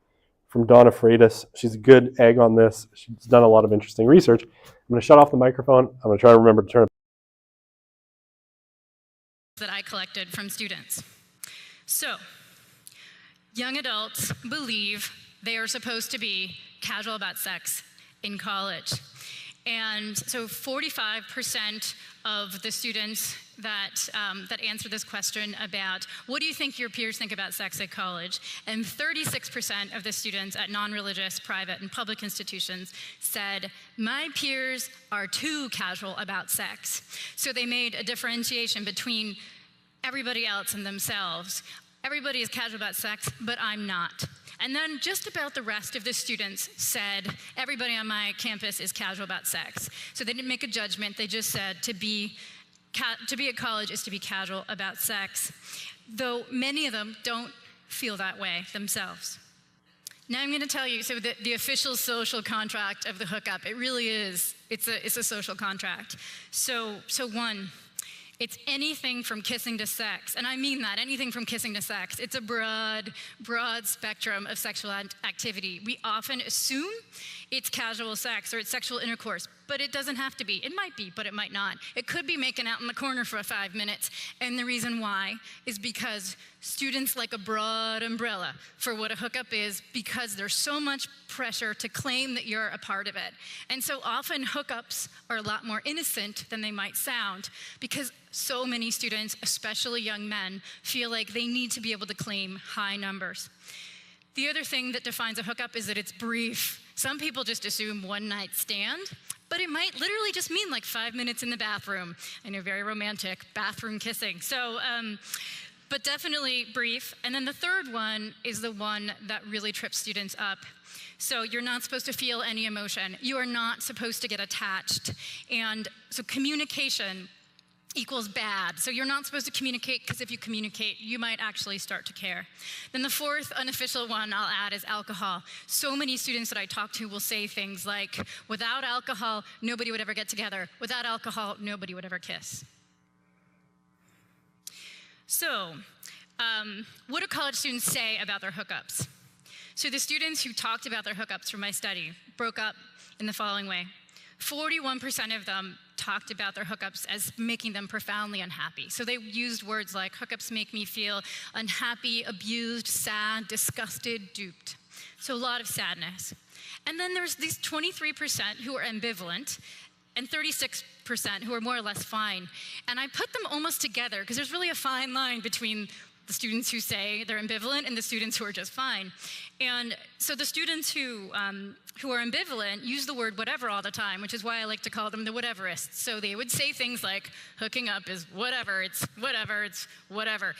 from Donna Freitas. She's a good egg on this. She's done a lot of interesting research. I'm going to shut off the microphone. I'm going to try to remember to turn it. That I collected from students. So, young adults believe they are supposed to be casual about sex in college. And so 45% of the students that answer this question about what do you think your peers think about sex at college, and 36% of the students at non-religious, private, and public institutions said, my peers are too casual about sex. So they made a differentiation between everybody else and themselves. Everybody is casual about sex, but I'm not. And then just about the rest of the students said, everybody on my campus is casual about sex. So they didn't make a judgment, they just said to be at college is to be casual about sex, though many of them don't feel that way themselves. Now I'm going to tell you, so the official social contract of the hookup, it really is, it's a social contract. So one, it's anything from kissing to sex, and I mean that, anything from kissing to sex. It's a broad spectrum of sexual activity. We often assume it's casual sex or it's sexual intercourse, but it doesn't have to be. It might be, but it might not. It could be making out in the corner for 5 minutes, and the reason why is because students like a broad umbrella for what a hookup is, because there's so much pressure to claim that you're a part of it. And so often hookups are a lot more innocent than they might sound, because so many students, especially young men, feel like they need to be able to claim high numbers. The other thing that defines a hookup is that it's brief. Some people just assume one night stand, but it might literally just mean like 5 minutes in the bathroom. I know, very romantic, bathroom kissing. So, but definitely brief. And then the third one is the one that really trips students up. So you're not supposed to feel any emotion. You are not supposed to get attached. And so communication equals bad. So you're not supposed to communicate, because if you communicate, you might actually start to care. Then the fourth unofficial one I'll add is alcohol. So many students that I talk to will say things like, without alcohol, nobody would ever get together. Without alcohol, nobody would ever kiss. So, what do college students say about their hookups? So the students who talked about their hookups from my study broke up in the following way. 41% of them talked about their hookups as making them profoundly unhappy. So they used words like, hookups make me feel unhappy, abused, sad, disgusted, duped. So a lot of sadness. And then there's these 23% who are ambivalent, and 36% who are more or less fine. And I put them almost together because there's really a fine line between the students who say they're ambivalent and the students who are just fine. And so the students who are ambivalent use the word whatever all the time, which is why I like to call them the whateverists. So they would say things like, hooking up is whatever, it's whatever, it's whatever.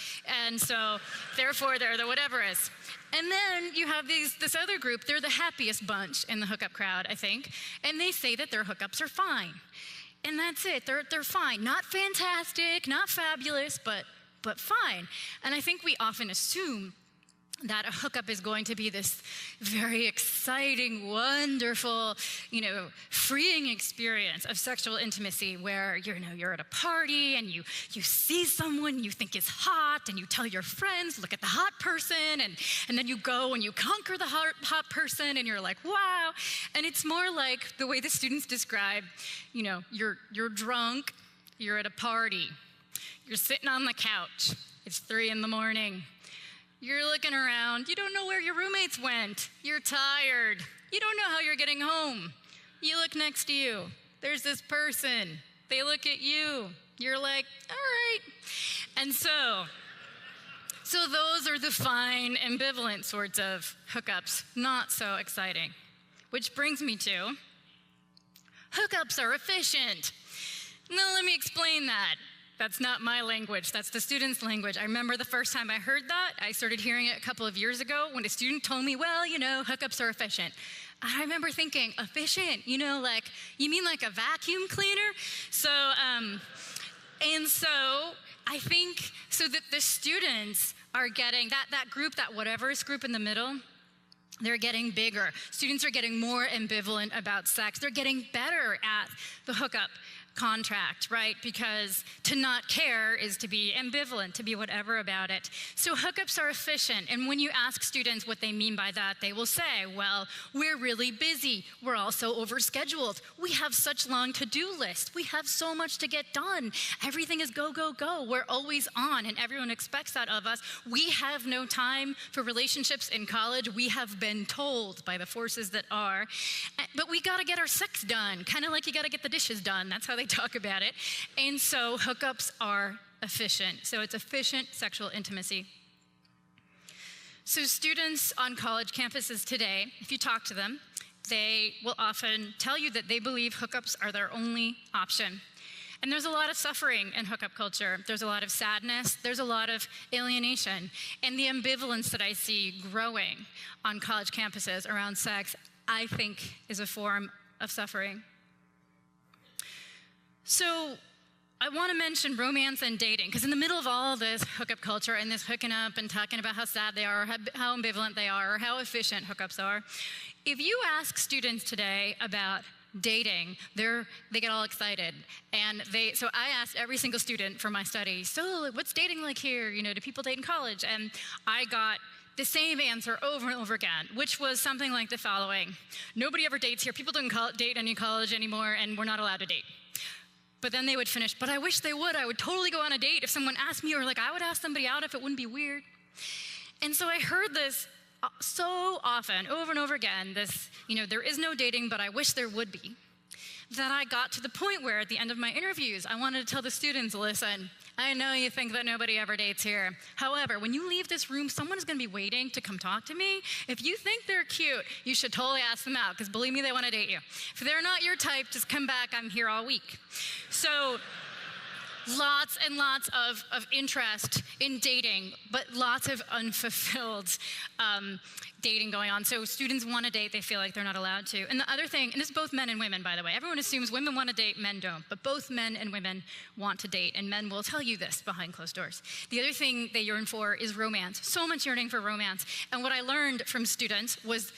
And so therefore they're the whateverists. And then you have this other group, they're the happiest bunch in the hookup crowd, I think, and they say that their hookups are fine. And that's it, they're fine. Not fantastic, not fabulous, but fine. And I think we often assume that a hookup is going to be this very exciting, wonderful, freeing experience of sexual intimacy where you're at a party and you see someone you think is hot and you tell your friends, look at the hot person, and then you go and you conquer the hot person and you're like, wow. And it's more like the way the students describe, you're drunk, you're at a party, you're sitting on the couch, it's 3 a.m. You're looking around. You don't know where your roommates went. You're tired. You don't know how you're getting home. You look next to you. There's this person. They look at you. You're like, all right. And so those are the fine, ambivalent sorts of hookups. Not so exciting. Which brings me to, hookups are efficient. Now let me explain that. That's not my language, that's the student's language. I remember the first time I heard that, I started hearing it a couple of years ago when a student told me, well, hookups are efficient. I remember thinking, efficient? You mean like a vacuum cleaner? So I think, so that the students are getting, that group, that whatever's group in the middle, they're getting bigger. Students are getting more ambivalent about sex. They're getting better at the hookup contract, right? Because to not care is to be ambivalent, to be whatever about it. So hookups are efficient. And when you ask students what they mean by that, they will say, well, we're really busy. We're also overscheduled. We have such long to-do lists. We have so much to get done. Everything is go, go, go. We're always on, and everyone expects that of us. We have no time for relationships in college. We have been told by the forces that are. But we got to get our sex done, kind of like you got to get the dishes done. That's how they talk about it. And so hookups are efficient. So it's efficient sexual intimacy. So students on college campuses today, if you talk to them, they will often tell you that they believe hookups are their only option. And there's a lot of suffering in hookup culture. There's a lot of sadness. There's a lot of alienation. And the ambivalence that I see growing on college campuses around sex, I think, is a form of suffering. So I want to mention romance and dating, because in the middle of all this hookup culture and this hooking up and talking about how sad they are, how ambivalent they are, or how efficient hookups are, if you ask students today about dating, they get all excited. And so I asked every single student for my study, so what's dating like here? Do people date in college? And I got the same answer over and over again, which was something like the following. Nobody ever dates here. People don't date any college anymore, and we're not allowed to date. But then they would finish, but I wish they would. I would totally go on a date if someone asked me, or I would ask somebody out if it wouldn't be weird. And so I heard this so often, over and over again, this, there is no dating, but I wish there would be, that I got to the point where at the end of my interviews, I wanted to tell the students, listen, I know you think that nobody ever dates here. However, when you leave this room, someone is going to be waiting to come talk to me. If you think they're cute, you should totally ask them out, because believe me, they want to date you. If they're not your type, just come back. I'm here all week. So lots and lots of interest in dating, but lots of unfulfilled dating going on. So students want to date, they feel like they're not allowed to. And the other thing, and this is both men and women, by the way, everyone assumes women want to date, men don't, but both men and women want to date, and men will tell you this behind closed doors. The other thing they yearn for is romance. So much yearning for romance. And what I learned from students was,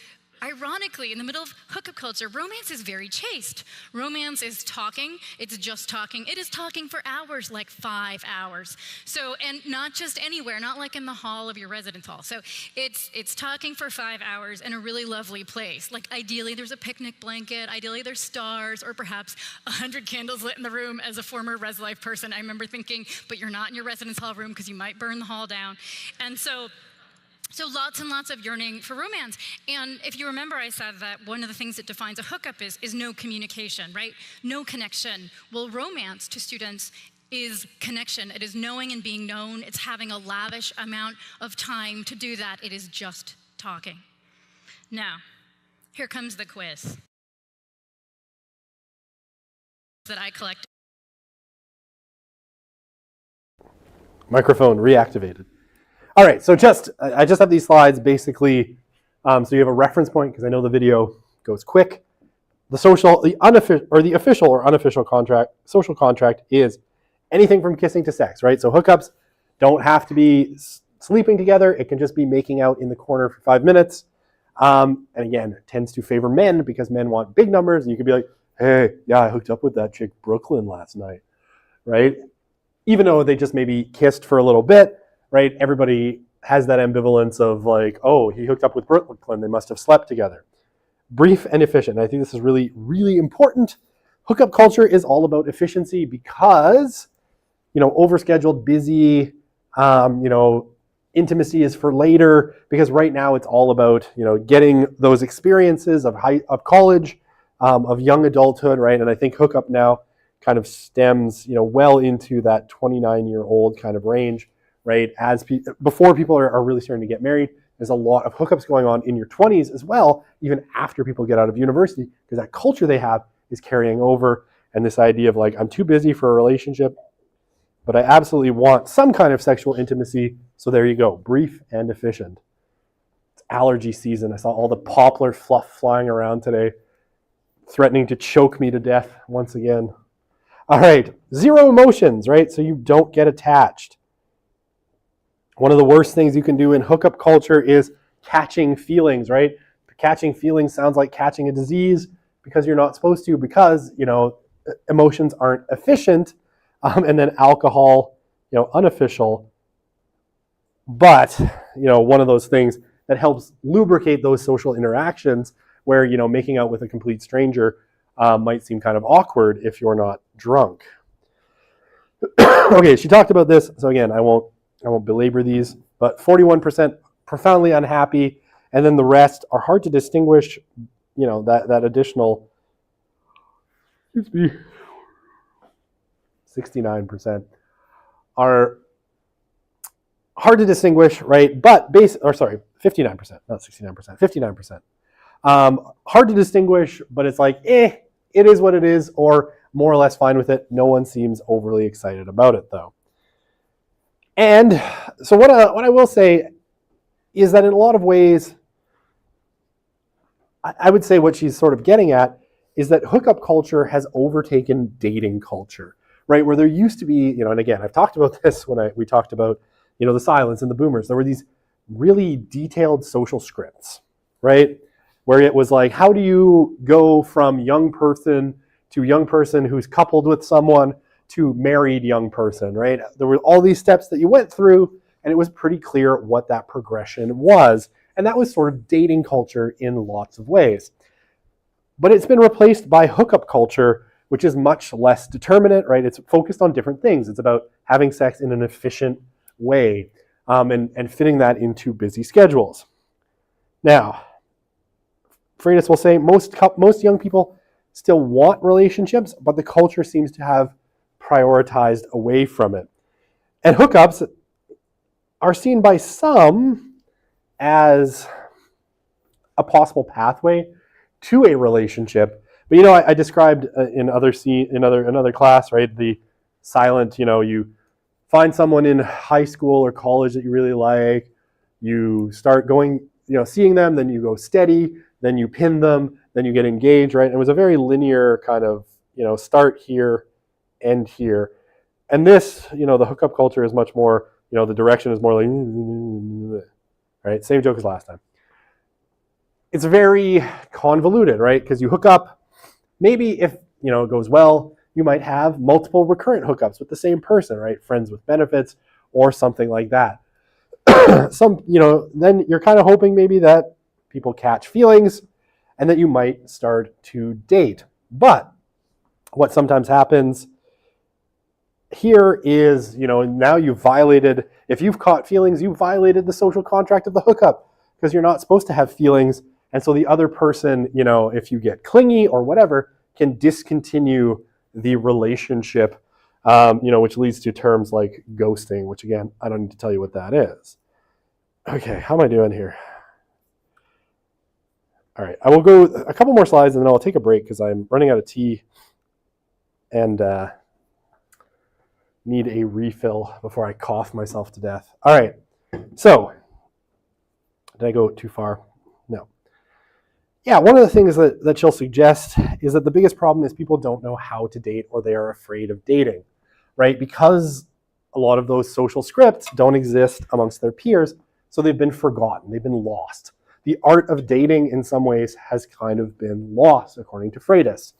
ironically, in the middle of hookup culture, romance is very chaste. Romance is talking. It's just talking. It is talking for hours, like 5 hours. So, and not just anywhere, not like in the hall of your residence hall. So it's talking for 5 hours in a really lovely place. Like ideally there's a picnic blanket, ideally there's stars, or perhaps 100 candles lit in the room. As a former res life person, I remember thinking, but you're not in your residence hall room because you might burn the hall down. And so lots and lots of yearning for romance. And if you remember, I said that one of the things that defines a hookup is no communication, right? No connection. Well, romance to students is connection. It is knowing and being known. It's having a lavish amount of time to do that. It is just talking. Now, here comes the quiz that I collected. Microphone reactivated. All right, so I just have these slides basically, so you have a reference point, because I know the video goes quick. The official or unofficial social contract is anything from kissing to sex, right? So hookups don't have to be sleeping together. It can just be making out in the corner for 5 minutes. And again, it tends to favor men because men want big numbers. And you could be like, hey, yeah, I hooked up with that chick Brooklyn last night, right? Even though they just maybe kissed for a little bit, right? Everybody has that ambivalence of like, oh, he hooked up with Brooklyn. They must have slept together. Brief and efficient. I think this is really, really important. Hookup culture is all about efficiency because, overscheduled, busy, intimacy is for later, because right now it's all about, getting those experiences of college, of young adulthood, right? And I think hookup now kind of stems, well into that 29-year-old kind of range, right? Before people are really starting to get married, there's a lot of hookups going on in your 20s as well, even after people get out of university, because that culture they have is carrying over. And this idea of like, I'm too busy for a relationship, but I absolutely want some kind of sexual intimacy. So there you go, brief and efficient. It's allergy season. I saw all the poplar fluff flying around today, threatening to choke me to death once again. All right, zero emotions, right? So you don't get attached. One of the worst things you can do in hookup culture is catching feelings, right? Catching feelings sounds like catching a disease because you're not supposed to, because, emotions aren't efficient, and then alcohol, unofficial. But, one of those things that helps lubricate those social interactions where, making out with a complete stranger might seem kind of awkward if you're not drunk. Okay, she talked about this, so again, I won't belabor these, but 41% profoundly unhappy, and then the rest are hard to distinguish, that additional, 69% are hard to distinguish, right? But 59%, not 69%, 59%. Hard to distinguish, but it's like, it is what it is, or more or less fine with it. No one seems overly excited about it, though. And so what I will say is that in a lot of ways, I would say what she's sort of getting at is that hookup culture has overtaken dating culture, right? Where there used to be, and again, I've talked about this when we talked about, the silence and the boomers. There were these really detailed social scripts, right? Where it was like, how do you go from young person to young person who's coupled with someone to married young person, right? There were all these steps that you went through, and it was pretty clear what that progression was. And that was sort of dating culture in lots of ways. But it's been replaced by hookup culture, which is much less determinate, right? It's focused on different things. It's about having sex in an efficient way, and fitting that into busy schedules. Now, Freitas will say most young people still want relationships, but the culture seems to have prioritized away from it. And hookups are seen by some as a possible pathway to a relationship. But I described in another class, right? The silent, you find someone in high school or college that you really like, you start going, seeing them, then you go steady, then you pin them, then you get engaged, right? And it was a very linear kind of, start here, end here. And this, the hookup culture is much more, the direction is more like, right? Same joke as last time. It's very convoluted, right? Because you hook up, maybe if, it goes well, you might have multiple recurrent hookups with the same person, right? Friends with benefits or something like that. Then you're kind of hoping maybe that people catch feelings and that you might start to date. But what sometimes happens here is, now if you've caught feelings, you violated the social contract of the hookup, because you're not supposed to have feelings. And so the other person, if you get clingy or whatever, can discontinue the relationship, which leads to terms like ghosting, which again, I don't need to tell you what that is. Okay, how am I doing here? All right, I will go a couple more slides and then I'll take a break because I'm running out of tea and need a refill before I cough myself to death. All right, so did I go too far? No. Yeah, one of the things that she'll suggest is that the biggest problem is people don't know how to date, or they are afraid of dating, right? Because a lot of those social scripts don't exist amongst their peers, so they've been forgotten, they've been lost. The art of dating in some ways has kind of been lost, according to Freitas.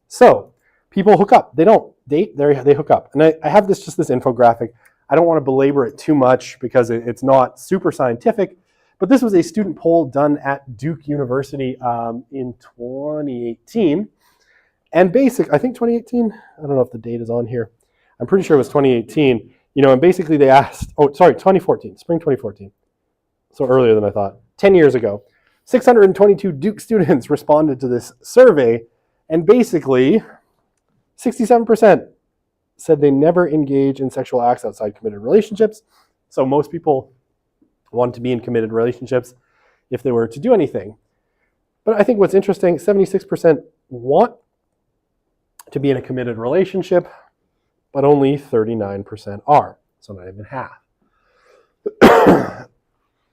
So people hook up. They don't date, they hook up. And I have this infographic. I don't want to belabor it too much because it's not super scientific, but this was a student poll done at Duke University in 2018. And I think 2018, I don't know if the date is on here. I'm pretty sure it was 2018. And basically they asked, 2014, spring 2014. So earlier than I thought, 10 years ago. 622 Duke students responded to this survey, and basically 67% said they never engage in sexual acts outside committed relationships. So most people want to be in committed relationships if they were to do anything. But I think what's interesting, 76% want to be in a committed relationship, but only 39% are. So not even half.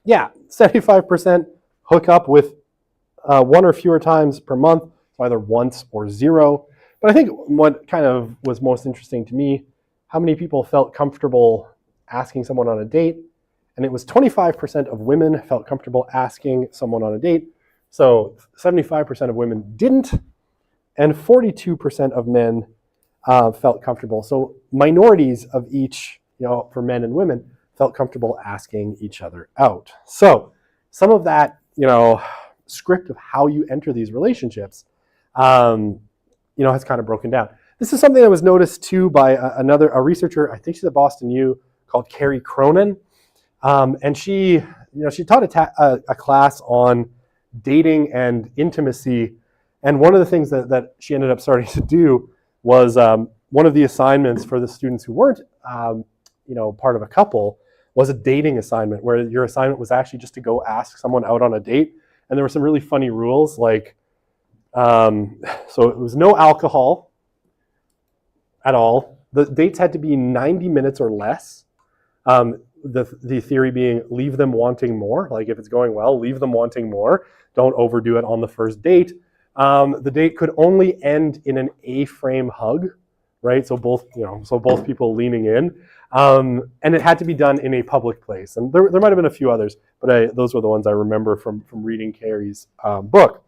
Yeah, 75% hook up with one or fewer times per month, so either once or zero. But I think what kind of was most interesting to me, how many people felt comfortable asking someone on a date, and it was 25% of women felt comfortable asking someone on a date. So 75% of women didn't, and 42% of men felt comfortable. So minorities of each, for men and women, felt comfortable asking each other out. So some of that, script of how you enter these relationships, has kind of broken down. This is something that was noticed too by a researcher, I think she's at Boston U, called Carrie Cronin. And she taught a class on dating and intimacy. And one of the things that she ended up starting to do was one of the assignments for the students who weren't, part of a couple was a dating assignment where your assignment was actually just to go ask someone out on a date. And there were some really funny rules, like, so it was no alcohol at all. The dates had to be 90 minutes or less. The theory being leave them wanting more. Like if it's going well, leave them wanting more. Don't overdo it on the first date. The date could only end in an A-frame hug, right? So both people leaning in. And it had to be done in a public place. And there might have been a few others, but those were the ones I remember from reading Carrie's book.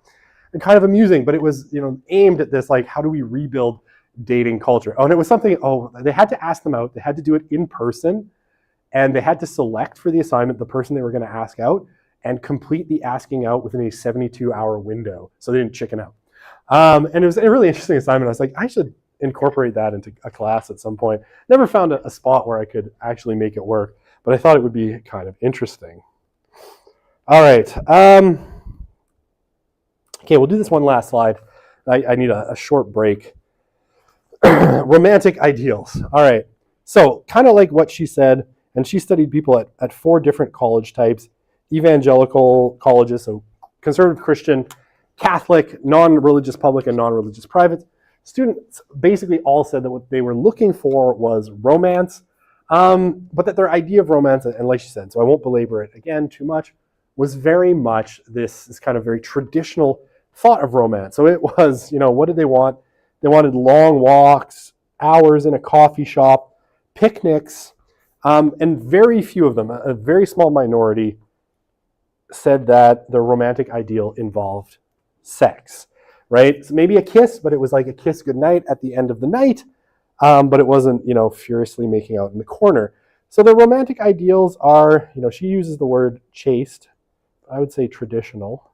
And kind of amusing, but it was aimed at this, like, how do we rebuild dating culture? Oh, and it was something, they had to ask them out. They had to do it in person, and they had to select for the assignment the person they were going to ask out and complete the asking out within a 72-hour window. So they didn't chicken out. And it was a really interesting assignment. I was like, I should incorporate that into a class at some point. Never found a spot where I could actually make it work, but I thought it would be kind of interesting. All right. Okay, we'll do this one last slide. I need a short break. Romantic ideals. All right. So kind of like what she said, and she studied people at 4 different college types: evangelical colleges, so conservative Christian, Catholic, non-religious public, and non-religious private. Students basically all said that what they were looking for was romance, but that their idea of romance, and like she said, so I won't belabor it again too much, was very much this kind of very traditional thought of romance. So it was, what did they want? They wanted long walks, hours in a coffee shop, picnics, and very few of them, a very small minority, said that their romantic ideal involved sex. Right? So maybe a kiss, but it was like a kiss goodnight at the end of the night, but it wasn't, furiously making out in the corner. So the romantic ideals are, she uses the word chaste. I would say traditional,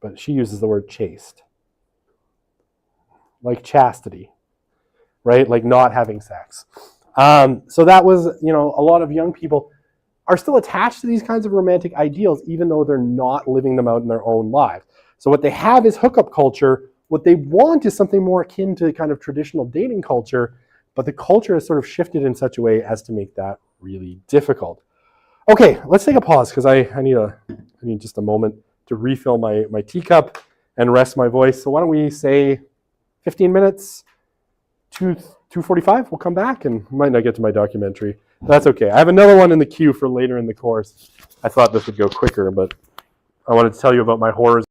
but she uses the word chaste. Like chastity, right? Like not having sex. So that was, a lot of young people are still attached to these kinds of romantic ideals, even though they're not living them out in their own lives. So what they have is hookup culture. What they want is something more akin to kind of traditional dating culture, but the culture has sort of shifted in such a way as to make that really difficult. Okay, let's take a pause because I need just a moment to refill my teacup and rest my voice. So why don't we say 15 minutes, 2:45, we'll come back, and might not get to my documentary. That's okay. I have another one in the queue for later in the course. I thought this would go quicker, but I wanted to tell you about my horrors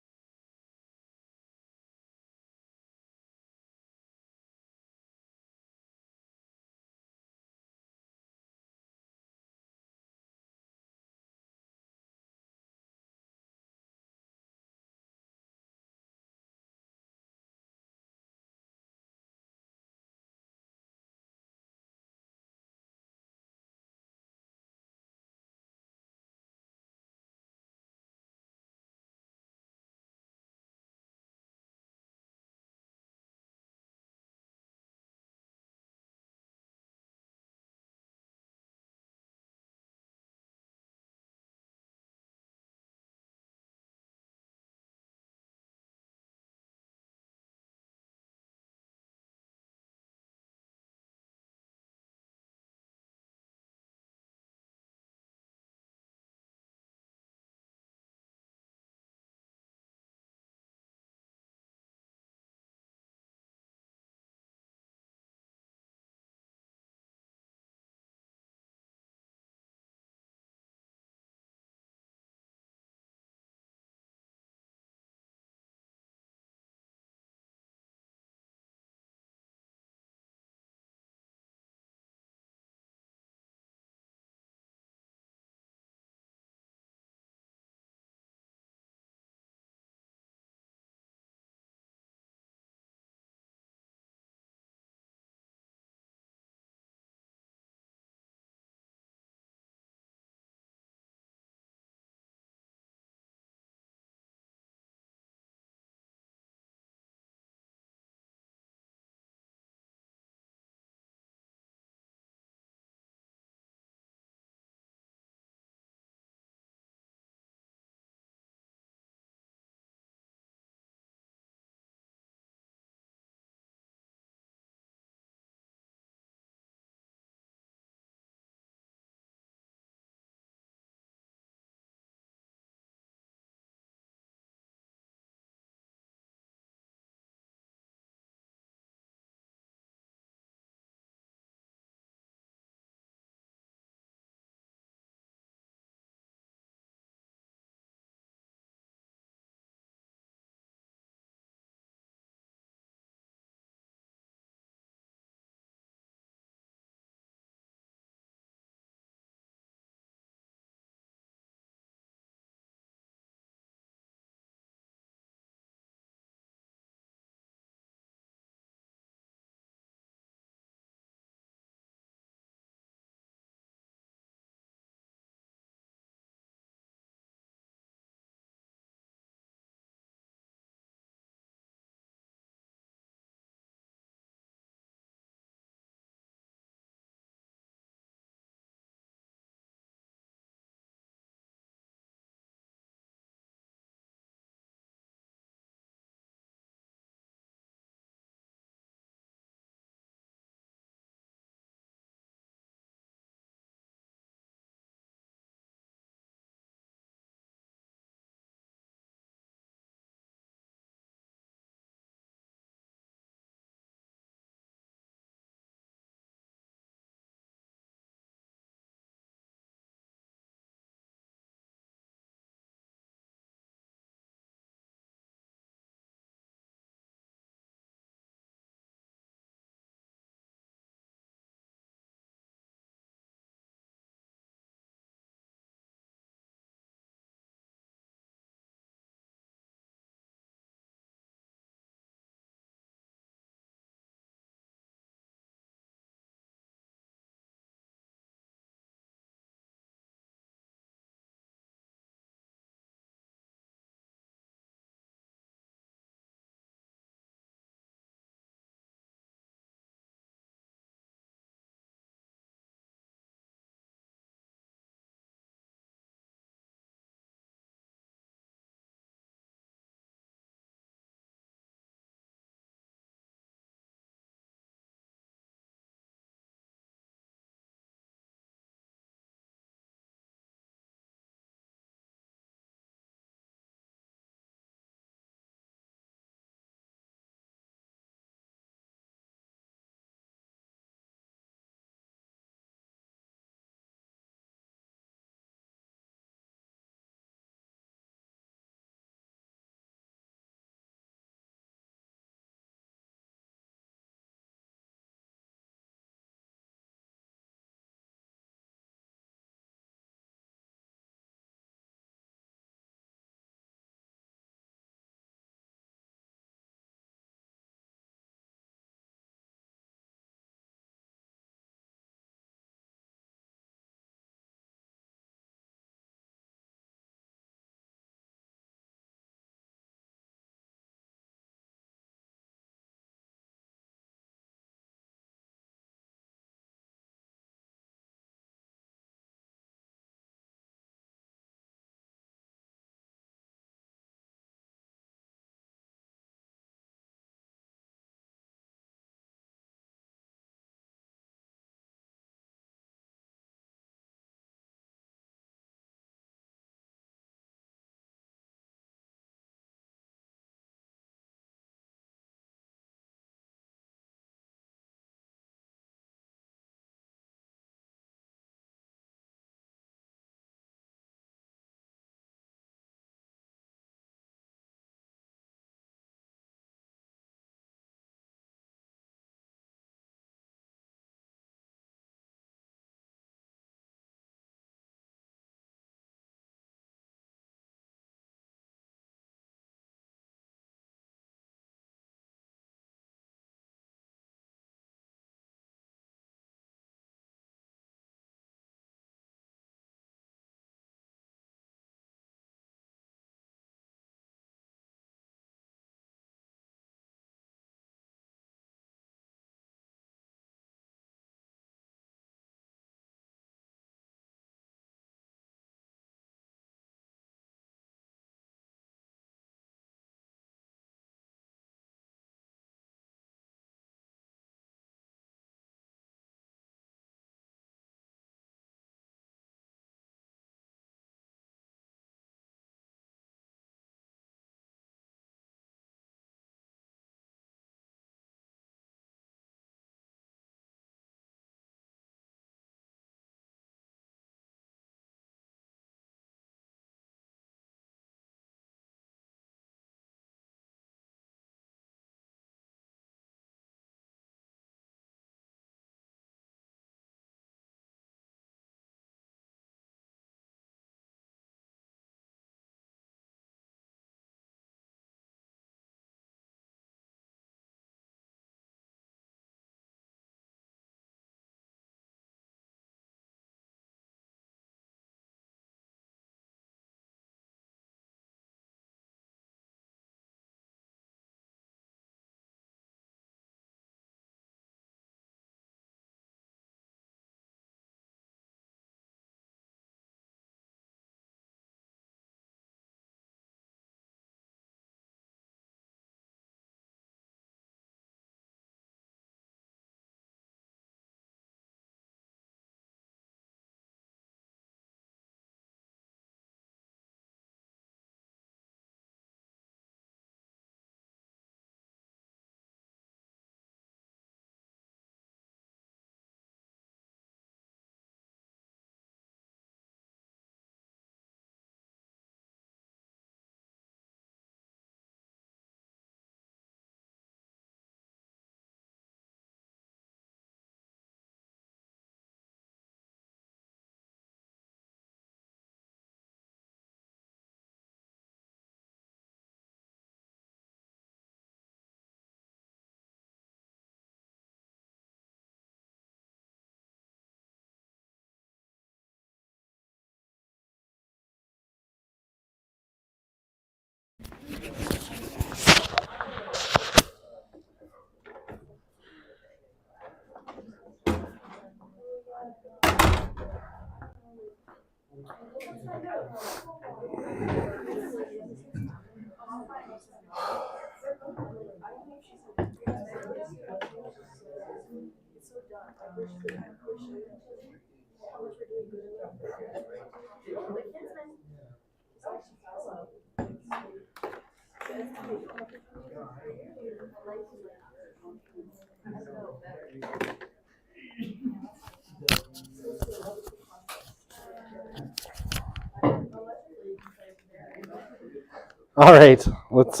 All right, let's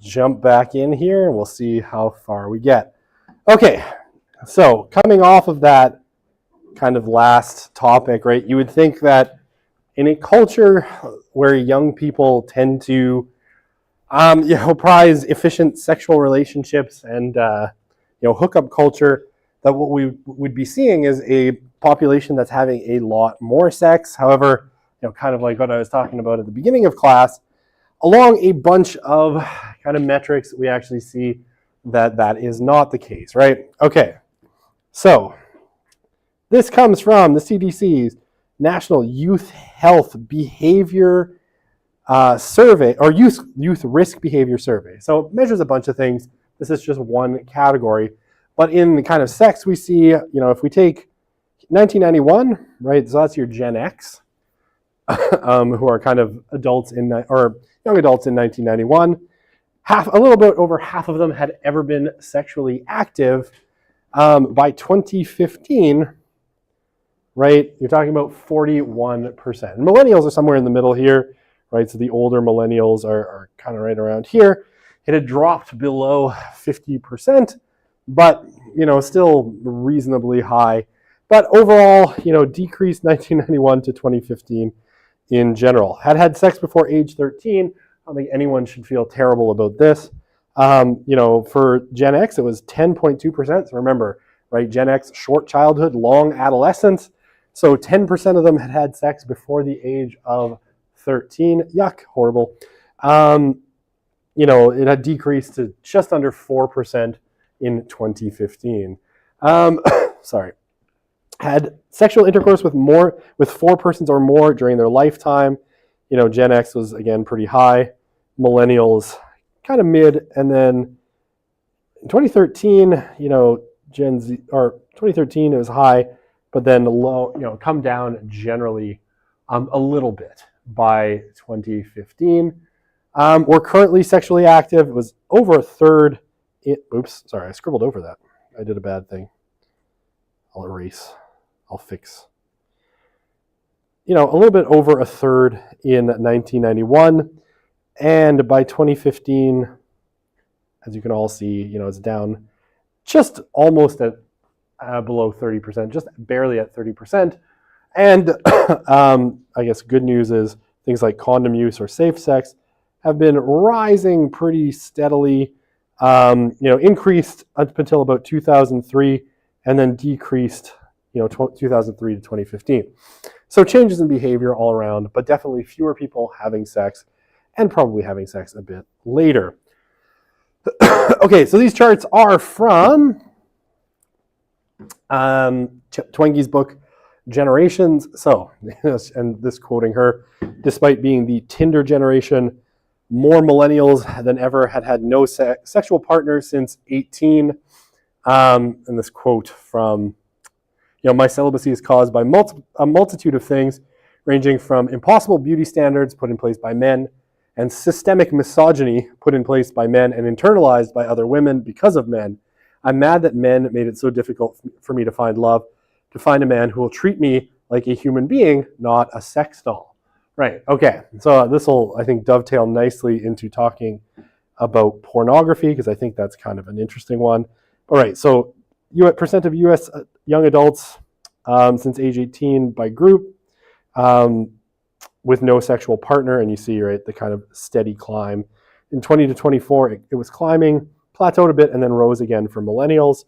jump back in here and we'll see how far we get. Okay, so coming off of that kind of last topic, right, you would think that in a culture where young people tend to prize efficient sexual relationships and hookup culture, that what we would be seeing is a population that's having a lot more sex. However, kind of like what I was talking about at the beginning of class, along a bunch of kind of metrics, we actually see that that is not the case, right? Okay, so this comes from the CDC's National Youth Health Behavior Survey, or Youth Risk Behavior Survey. So it measures a bunch of things. This is just one category. But in the kind of sex we see, if we take 1991, right, so that's your Gen X, who are kind of adults or young adults in 1991. A little bit over half of them had ever been sexually active. By 2015, right, you're talking about 41%. Millennials are somewhere in the middle here, right? So the older millennials are kind of right around here. It had dropped below 50%, but still reasonably high. But overall, decreased 1991 to 2015 in general. Had sex before age 13. I don't think anyone should feel terrible about this. For Gen X, it was 10.2%. So remember, right, Gen X, short childhood, long adolescence. So 10% of them had sex before the age of 13. Yuck, horrible. It had decreased to just under 4% in 2015. Sorry. Had sexual intercourse with 4 persons or more during their lifetime. Gen X was, again, pretty high. Millennials, kind of mid. And then in 2013, Gen Z, or 2013, it was high, but then low, come down generally a little bit by 2015. We're currently sexually active. It was over a third. Oops, sorry, I scribbled over that. I did a bad thing. I'll erase. I'll fix. A little bit over a third in 1991. And by 2015, as you can all see, it's down just almost at below 30%, just barely at 30%. And I guess good news is things like condom use or safe sex have been rising pretty steadily, increased up until about 2003 and then decreased 2003 to 2015. So changes in behavior all around, but definitely fewer people having sex and probably having sex a bit later. Okay, so these charts are from Twenge's book, Generations. So, and this quoting her, despite being the Tinder generation, more millennials than ever had no sexual partners since 18. And this quote from, my celibacy is caused by a multitude of things, ranging from impossible beauty standards put in place by men and systemic misogyny put in place by men and internalized by other women because of men. I'm mad that men made it so difficult for me to find love, to find a man who will treat me like a human being, not a sex doll. Right, okay. So this will, I think, dovetail nicely into talking about pornography, because I think that's kind of an interesting one. All right, so percent of U.S. young adults since age 18 by group with no sexual partner, and you see, right, the kind of steady climb. In 20 to 24, it was climbing, plateaued a bit, and then rose again for millennials.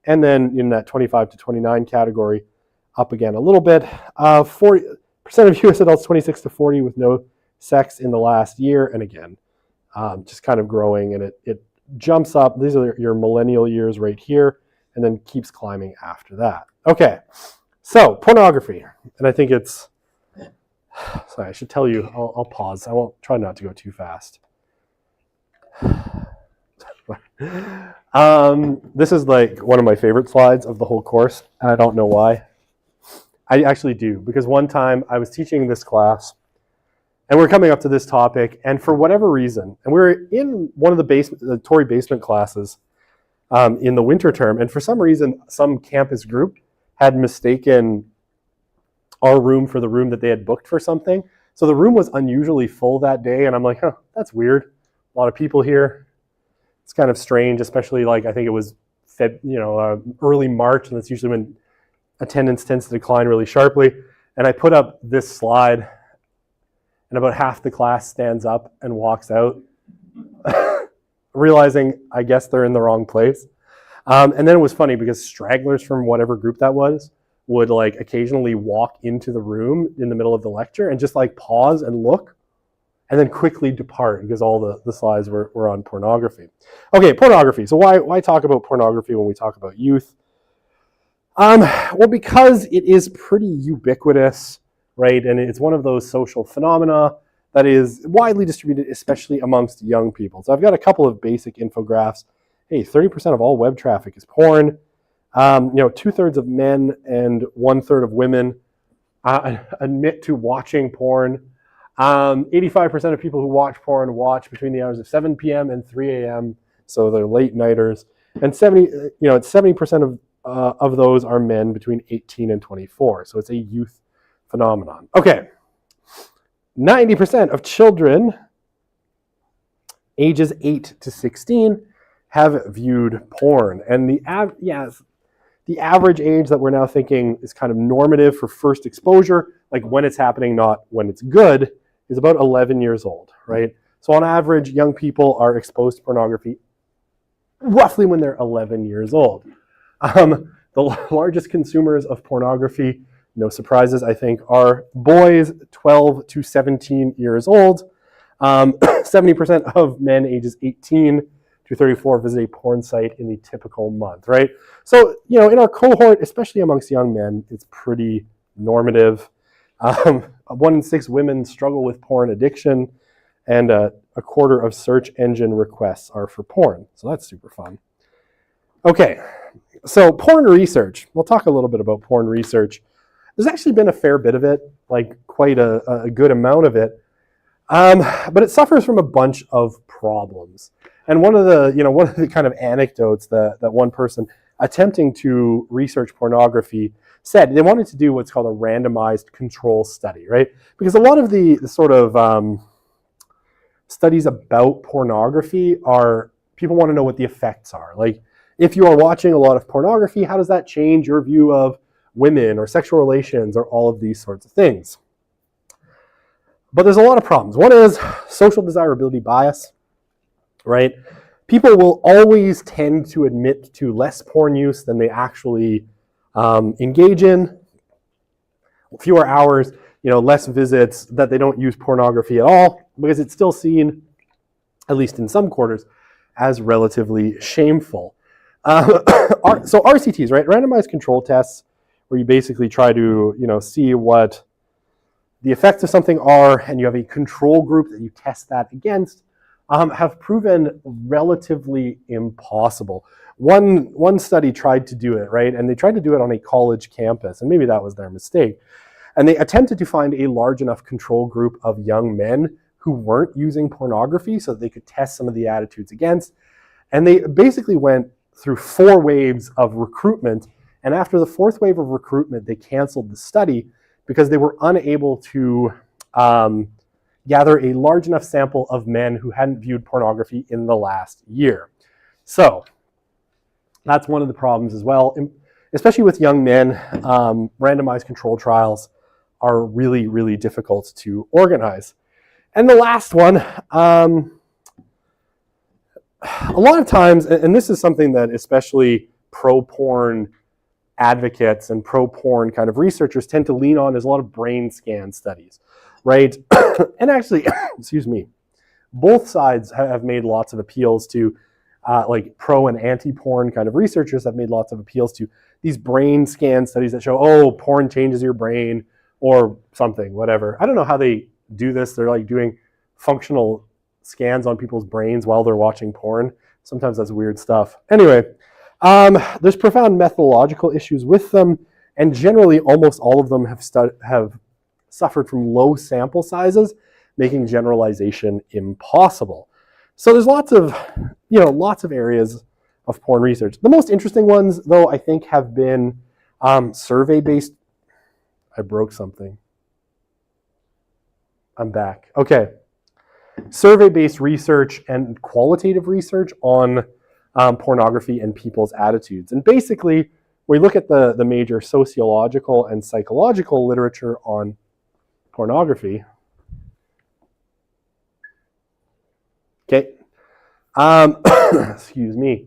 And then in that 25 to 29 category, up again a little bit. 40% of U.S. adults 26 to 40 with no sex in the last year, and again, just kind of growing, and it jumps up. These are your millennial years right here, and then keeps climbing after that. Okay, so pornography, and I think it's Sorry, I should tell you, I'll pause. I won't try not to go too fast. This is like one of my favorite slides of the whole course, and I don't know why. I actually do, because one time I was teaching this class, and we're coming up to this topic, and for whatever reason, and we were in one of the Tory basement classes in the winter term, and for some reason, some campus group had mistaken our room for the room that they had booked for something. So the room was unusually full that day, and I'm like, that's weird. A lot of people here. It's kind of strange, especially like I think it was early March, and that's usually when attendance tends to decline really sharply. And I put up this slide, and about half the class stands up and walks out, realizing I guess they're in the wrong place. And then it was funny because stragglers from whatever group that was would like occasionally walk into the room in the middle of the lecture and just like pause and look and then quickly depart because all the slides were on pornography. Okay, pornography. So why talk about pornography when we talk about youth? Well, because it is pretty ubiquitous, right? And it's one of those social phenomena that is widely distributed, especially amongst young people. So I've got a couple of basic infographics. Hey, 30% of all web traffic is porn. 2/3 of men and 1/3 of women admit to watching porn. 85% of people who watch porn watch between the hours of 7 p.m. and 3 a.m. So they're late nighters. And 70% of those are men between 18 and 24. So it's a youth phenomenon. Okay. 90% of children ages 8 to 16 have viewed porn. And the average age that we're now thinking is kind of normative for first exposure, like when it's happening, not when it's good, is about 11 years old, right? So on average, young people are exposed to pornography roughly when they're 11 years old. The largest consumers of pornography, no surprises, I think, are boys 12 to 17 years old. 70% of men ages 18 to 34 visit a porn site in the typical month, right? So, in our cohort, especially amongst young men, it's pretty normative. 1 in 6 women struggle with porn addiction, and a quarter of search engine requests are for porn. So that's super fun. Okay, so porn research. We'll talk a little bit about porn research. There's actually been a fair bit of it, like quite a good amount of it, but it suffers from a bunch of problems. And one of the kind of anecdotes that one person attempting to research pornography said, they wanted to do what's called a randomized control study, right? Because a lot of the sort of studies about pornography are, people want to know what the effects are. Like, if you are watching a lot of pornography, how does that change your view of women or sexual relations or all of these sorts of things? But there's a lot of problems. One is social desirability bias, right? People will always tend to admit to less porn use than they actually engage in. Fewer hours, less visits, that they don't use pornography at all, because it's still seen, at least in some quarters, as relatively shameful. So RCTs, right? Randomized control tests, where you basically try to, see what the effects of something are, and you have a control group that you test that against, have proven relatively impossible. One study tried to do it, right? And they tried to do it on a college campus, and maybe that was their mistake. And they attempted to find a large enough control group of young men who weren't using pornography so that they could test some of the attitudes against. And they basically went through 4 waves of recruitment. And after the 4th wave of recruitment, they canceled the study because they were unable to gather a large enough sample of men who hadn't viewed pornography in the last year. So that's one of the problems as well. Especially with young men, randomized control trials are really, really difficult to organize. And the last one, a lot of times, and this is something that especially pro-porn advocates and pro-porn kind of researchers tend to lean on, is a lot of brain scan studies, right? And actually, excuse me, both sides have made lots of appeals to, like pro and anti-porn kind of researchers have made lots of appeals to these brain scan studies that show, porn changes your brain, or something, whatever. I don't know how they do this. They're like doing functional scans on people's brains while they're watching porn. Sometimes that's weird stuff. Anyway, there's profound methodological issues with them, and generally almost all of them have suffered from low sample sizes, making generalization impossible. So there's lots of areas of porn research. The most interesting ones, though, I think have been survey-based. I broke something. I'm back. Okay. Survey-based research and qualitative research on pornography and people's attitudes. And basically, we look at the major sociological and psychological literature on pornography. Okay. Excuse me.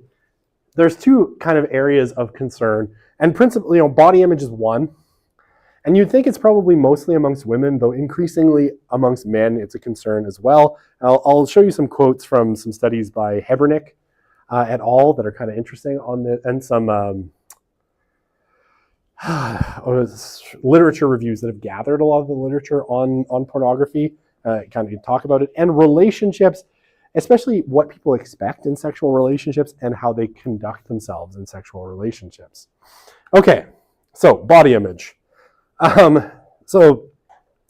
There's two kind of areas of concern, and principally, body image is one. And you'd think it's probably mostly amongst women, though increasingly amongst men, it's a concern as well. I'll show you some quotes from some studies by Hebernick et al. That are kind of interesting on this, and some literature reviews that have gathered a lot of the literature on pornography, kind of talk about it, and relationships, especially what people expect in sexual relationships and how they conduct themselves in sexual relationships. Okay, so body image. So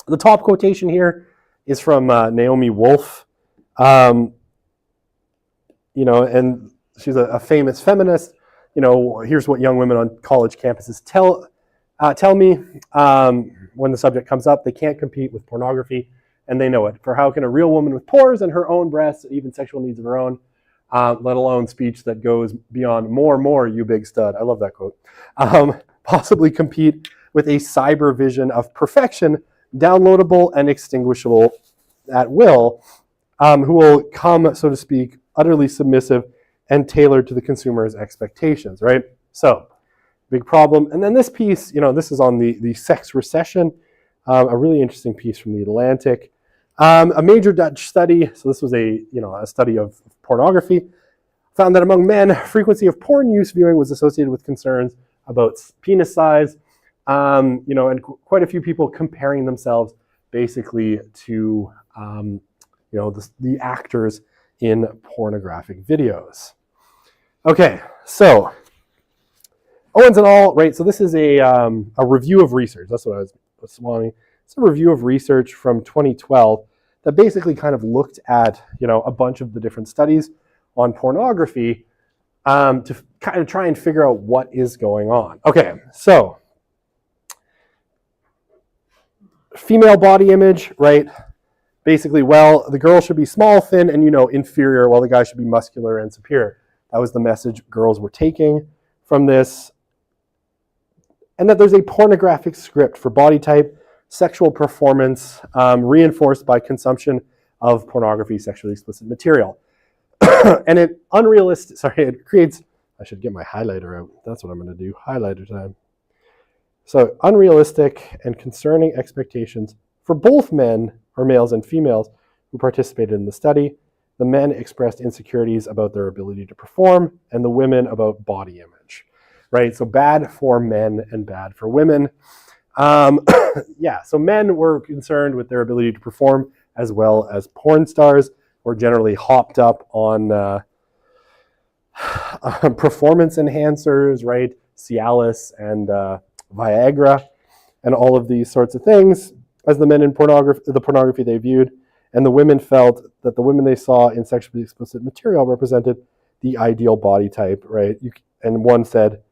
the top quotation here is from Naomi Wolf, and she's a famous feminist. Here's what young women on college campuses tell me when the subject comes up. They can't compete with pornography, and they know it. For how can a real woman with pores and her own breasts, even sexual needs of her own, let alone speech that goes beyond more, you big stud. I love that quote. Possibly compete with a cyber vision of perfection, downloadable and extinguishable at will, who will come, so to speak, utterly submissive and tailored to the consumer's expectations, right? So, big problem. And then this piece, this is on the sex recession, a really interesting piece from the Atlantic. A major Dutch study, so this was a study of pornography, found that among men, frequency of porn use viewing was associated with concerns about penis size, and quite a few people comparing themselves basically to, the actors in pornographic videos. Okay, so Owens and al., right? So this is a review of research. That's what I was wanting. It's a review of research from 2012 that basically kind of looked at, a bunch of the different studies on pornography to kind of try and figure out what is going on. Okay, so female body image, right? Basically, the girl should be small, thin, and inferior, while the guy should be muscular and superior. That was the message girls were taking from this. And that there's a pornographic script for body type, sexual performance, reinforced by consumption of pornography, sexually explicit material. And it creates, I should get my highlighter out. That's what I'm going to do, highlighter time. So unrealistic and concerning expectations for both men, or males and females, who participated in the study. The men expressed insecurities about their ability to perform, and the women about body image, right? So bad for men and bad for women. So men were concerned with their ability to perform, as well as porn stars were generally hopped up on performance enhancers, right? Cialis and Viagra, and all of these sorts of things, as the men in the pornography they viewed, and the women felt that the women they saw in sexually explicit material represented the ideal body type, right? And one said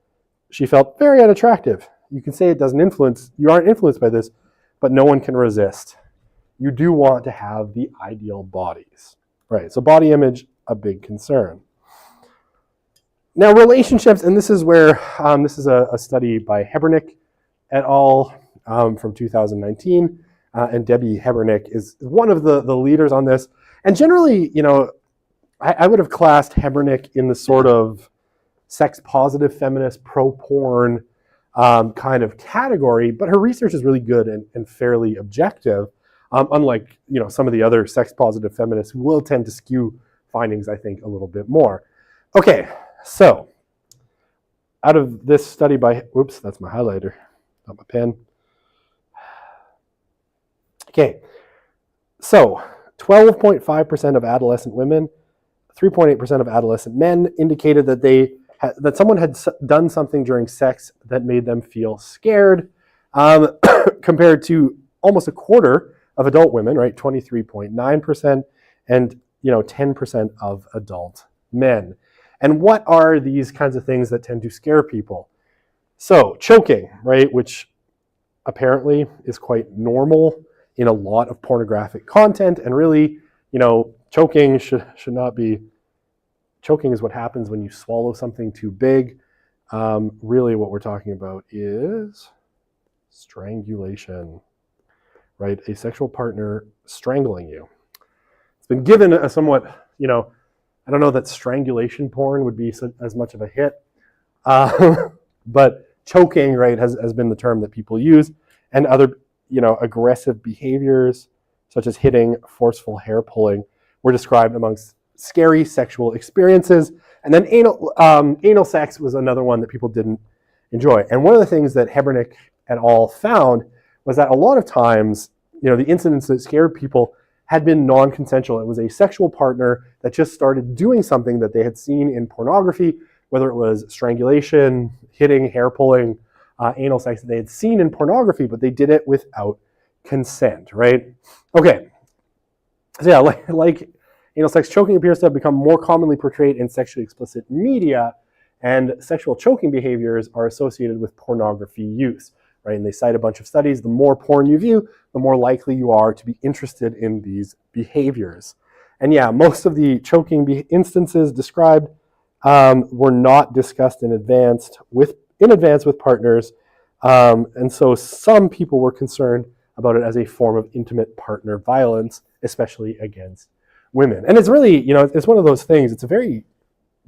she felt very unattractive. You can say you aren't influenced by this, but no one can resist. You do want to have the ideal bodies, right? So body image, a big concern. Now relationships, and this is where, this is a study by Hebernick et al. From 2019, and Debbie Hebernick is one of the leaders on this. And generally, I would have classed Hebernick in the sort of sex-positive feminist, pro-porn kind of category, but her research is really good and fairly objective, unlike some of the other sex-positive feminists who will tend to skew findings, I think, a little bit more. Okay, so out of this study by, oops, that's my highlighter, not my pen. Okay, so 12.5% of adolescent women, 3.8% of adolescent men indicated that that someone had done something during sex that made them feel scared, compared to almost a quarter of adult women, right? 23.9%, and 10% of adult men. And what are these kinds of things that tend to scare people? So choking, right, which apparently is quite normal in a lot of pornographic content, and really, choking should not be. Choking is what happens when you swallow something too big. Really, what we're talking about is strangulation, right? A sexual partner strangling you. It's been given a somewhat, I don't know that strangulation porn would be as much of a hit, but choking, right, has been the term that people use, and other, aggressive behaviors such as hitting, forceful hair pulling were described amongst scary sexual experiences. And then anal sex was another one that people didn't enjoy. And one of the things that Hebernick et al. Found was that a lot of times, the incidents that scared people had been non-consensual. It was a sexual partner that just started doing something that they had seen in pornography, whether it was strangulation, hitting, hair pulling, anal sex that they had seen in pornography, but they did it without consent, right? Okay. So yeah, like anal sex, choking appears to have become more commonly portrayed in sexually explicit media, and sexual choking behaviors are associated with pornography use, right? And they cite a bunch of studies. The more porn you view, the more likely you are to be interested in these behaviors. And yeah, most of the choking instances described were not discussed in advance with partners, and so some people were concerned about it as a form of intimate partner violence, especially against women. And it's really, it's one of those things. It's a very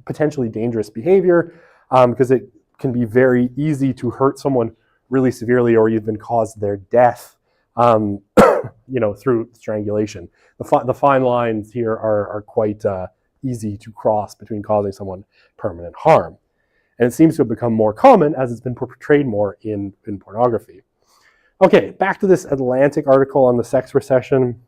potentially dangerous behavior, because it can be very easy to hurt someone really severely, or even cause their death, through strangulation. The fine lines here are quite easy to cross between causing someone permanent harm. And it seems to have become more common as it's been portrayed more in pornography. Okay, back to this Atlantic article on the sex recession.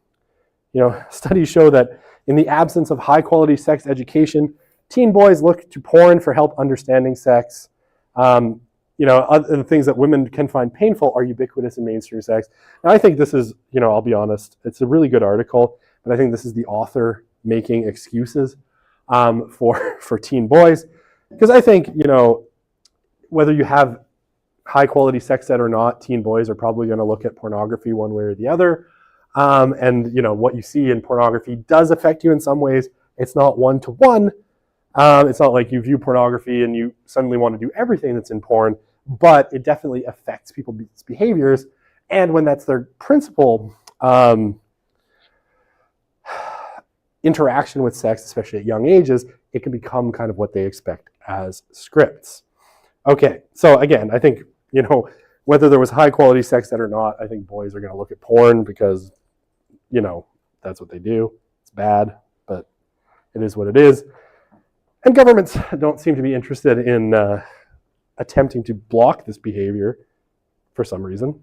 Studies show that in the absence of high quality sex education, teen boys look to porn for help understanding sex. Other things that women can find painful are ubiquitous in mainstream sex. Now, I think this is, I'll be honest, it's a really good article, but I think this is the author making excuses for teen boys. Because I think, whether you have high quality sex ed or not, teen boys are probably going to look at pornography one way or the other. And what you see in pornography does affect you in some ways. It's not one-to-one. It's not like you view pornography and you suddenly want to do everything that's in porn, but it definitely affects people's behaviors. And when that's their principal interaction with sex, especially at young ages, it can become kind of what they expect as scripts. Okay, so again, I think, whether there was high quality sex ed or not, I think boys are going to look at porn because, that's what they do. It's bad, but it is what it is. And governments don't seem to be interested in attempting to block this behavior for some reason.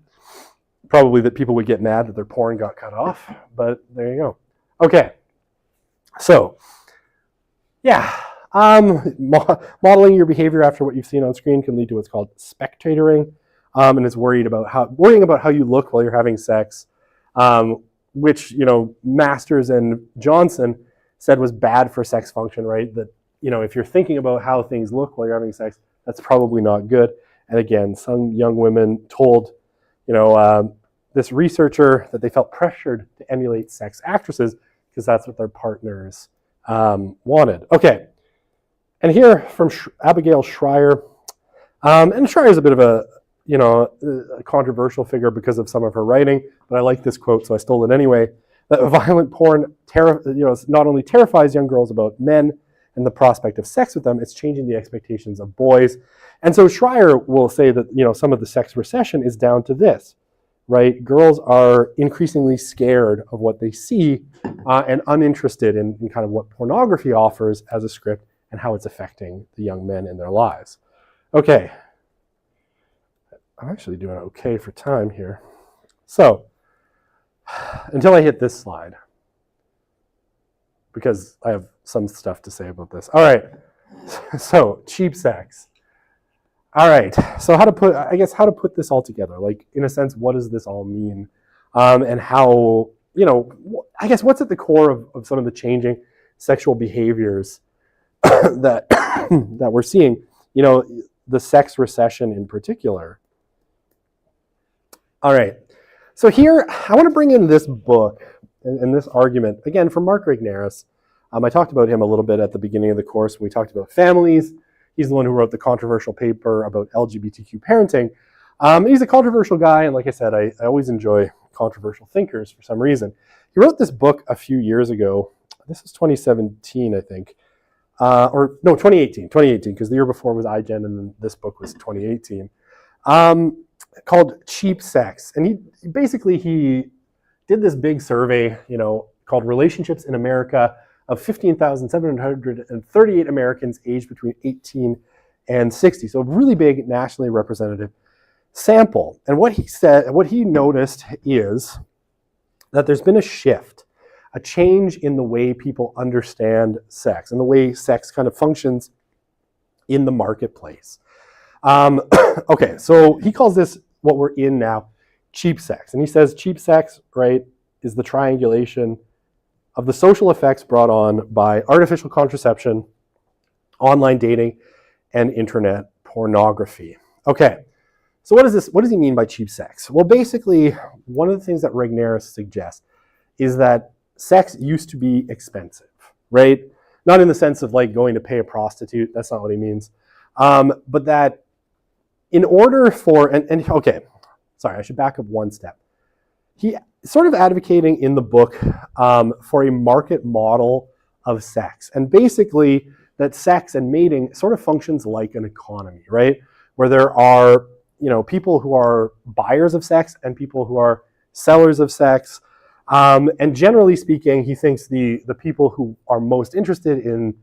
Probably that people would get mad that their porn got cut off, but there you go. Okay, so yeah, modeling your behavior after what you've seen on screen can lead to what's called spectatoring, and it's worrying about how you look while you're having sex, which Masters and Johnson said was bad for sex function, right? That if you're thinking about how things look while you're having sex, that's probably not good. And again, some young women told this researcher that they felt pressured to emulate sex actresses because that's what their partners wanted. Okay, and here from Abigail Schreier, and Schreier is a bit of a controversial figure because of some of her writing, but I like this quote, so I stole it anyway. That violent porn, not only terrifies young girls about men and the prospect of sex with them, it's changing the expectations of boys. And so Schreier will say that some of the sex recession is down to this, right? Girls are increasingly scared of what they see and uninterested in kind of what pornography offers as a script and how it's affecting the young men in their lives. Okay, I'm actually doing okay for time here. So until I hit this slide, because I have some stuff to say about this. All right, so cheap sex. All right, so how to put this all together? Like, in a sense, what does this all mean? And how, I guess what's at the core of some of the changing sexual behaviors that that we're seeing, the sex recession in particular. All right, so here I want to bring in this book and this argument, again, from Mark Regnerus. I talked about him a little bit at the beginning of the course when we talked about families. He's the one who wrote the controversial paper about LGBTQ parenting. He's a controversial guy, and like I said, I always enjoy controversial thinkers for some reason. He wrote this book a few years ago. This was 2017, I think. 2018, because the year before was iGen, and then this book was 2018, called Cheap Sex. And he did this big survey, called Relationships in America, of 15,738 Americans aged between 18 and 60. So a really big nationally representative sample. And what he noticed is that there's been a shift, a change in the way people understand sex and the way sex kind of functions in the marketplace. Okay, so he calls this, what we're in now, cheap sex. And he says cheap sex, right, is the triangulation of the social effects brought on by artificial contraception, online dating, and internet pornography. Okay, so what does he mean by cheap sex? Well, basically, one of the things that Regnerus suggests is that sex used to be expensive, right? Not in the sense of like going to pay a prostitute, that's not what he means. But that in order for, okay, sorry, I should back up one step. He sort of advocating in the book for a market model of sex. And basically that sex and mating sort of functions like an economy, right? Where there are, people who are buyers of sex and people who are sellers of sex. And generally speaking, he thinks the people who are most interested in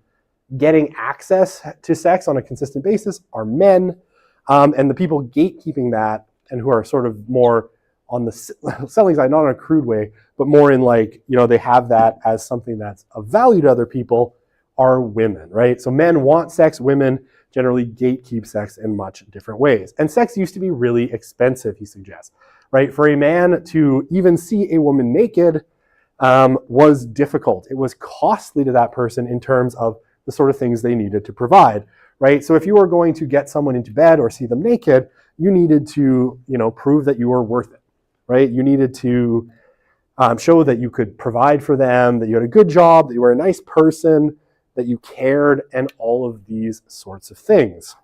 getting access to sex on a consistent basis are men. And the people gatekeeping that and who are sort of more on the selling side, not in a crude way, but more in like, they have that as something that's of value to other people, are women, right? So men want sex, women generally gatekeep sex in much different ways. And sex used to be really expensive, he suggests, right? For a man to even see a woman naked was difficult. It was costly to that person in terms of the sort of things they needed to provide, right? So if you were going to get someone into bed or see them naked, you needed to, prove that you were worth it, right? You needed to show that you could provide for them, that you had a good job, that you were a nice person, that you cared, and all of these sorts of things.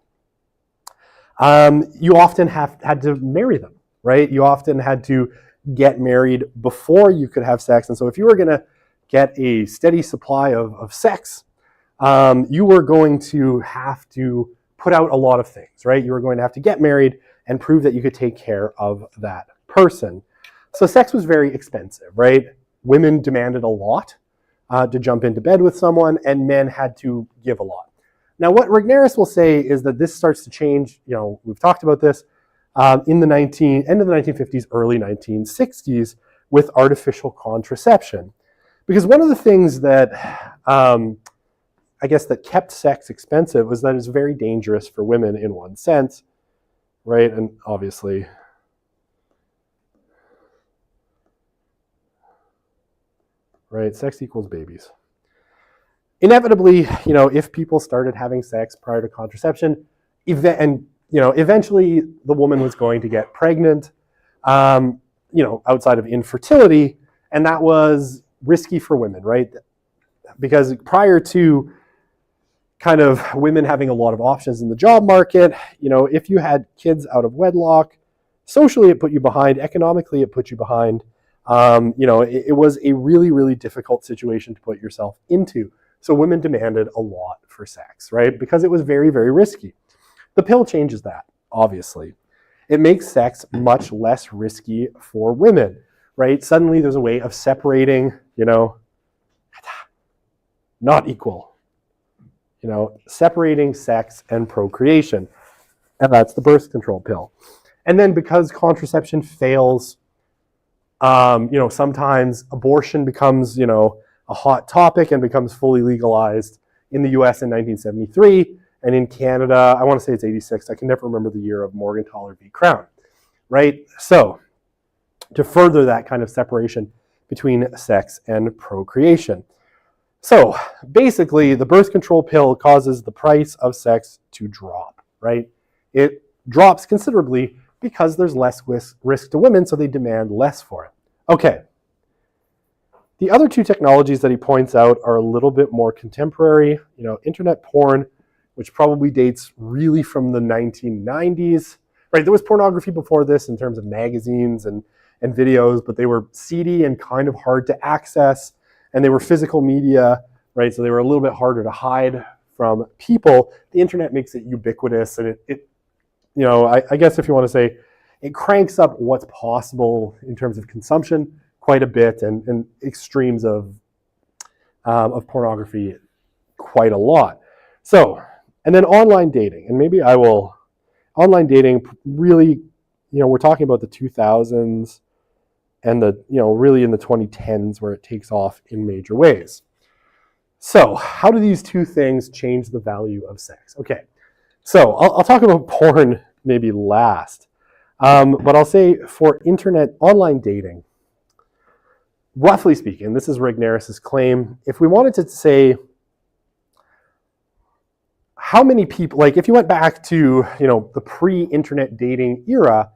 You often had to marry them, right? You often had to get married before you could have sex. And so if you were going to get a steady supply of sex, you were going to have to put out a lot of things, right? You were going to have to get married and prove that you could take care of that person. So sex was very expensive, right? Women demanded a lot to jump into bed with someone, and men had to give a lot. Now, what Regnerus will say is that this starts to change. We've talked about this in the end of the 1950s, early 1960s with artificial contraception. Because one of the things that that kept sex expensive was that it's very dangerous for women in one sense, right? And obviously, right, sex equals babies. Inevitably, if people started having sex prior to contraception, eventually the woman was going to get pregnant, outside of infertility, and that was risky for women, right? Because prior to kind of women having a lot of options in the job market, if you had kids out of wedlock, socially it put you behind, economically it put you behind. It was a really, really difficult situation to put yourself into. So women demanded a lot for sex, right? Because it was very, very risky. The pill changes that, obviously. It makes sex much less risky for women, right? Suddenly there's a way of separating, not equal, separating sex and procreation. And that's the birth control pill. And then because contraception fails Sometimes abortion becomes, a hot topic and becomes fully legalized in the US in 1973. And in Canada, I want to say it's 86. I can never remember the year of Morgenthaler v. Crown, right? So to further that kind of separation between sex and procreation. So basically, the birth control pill causes the price of sex to drop, right? It drops considerably because there's less risk to women, so they demand less for it. Okay. The other two technologies that he points out are a little bit more contemporary. Internet porn, which probably dates really from the 1990s. Right, there was pornography before this in terms of magazines and videos, but they were seedy and kind of hard to access, and they were physical media, right? So they were a little bit harder to hide from people. The internet makes it ubiquitous, and I guess if you want to say, it cranks up what's possible in terms of consumption quite a bit, and extremes of pornography quite a lot. So, and then online dating, and maybe online dating really, we're talking about the 2000s and really in the 2010s where it takes off in major ways. So how do these two things change the value of sex? Okay, so I'll talk about porn maybe last, but I'll say for online dating, roughly speaking, this is Regnerus's claim, if we wanted to say how many people, like if you went back to, the pre-internet dating era,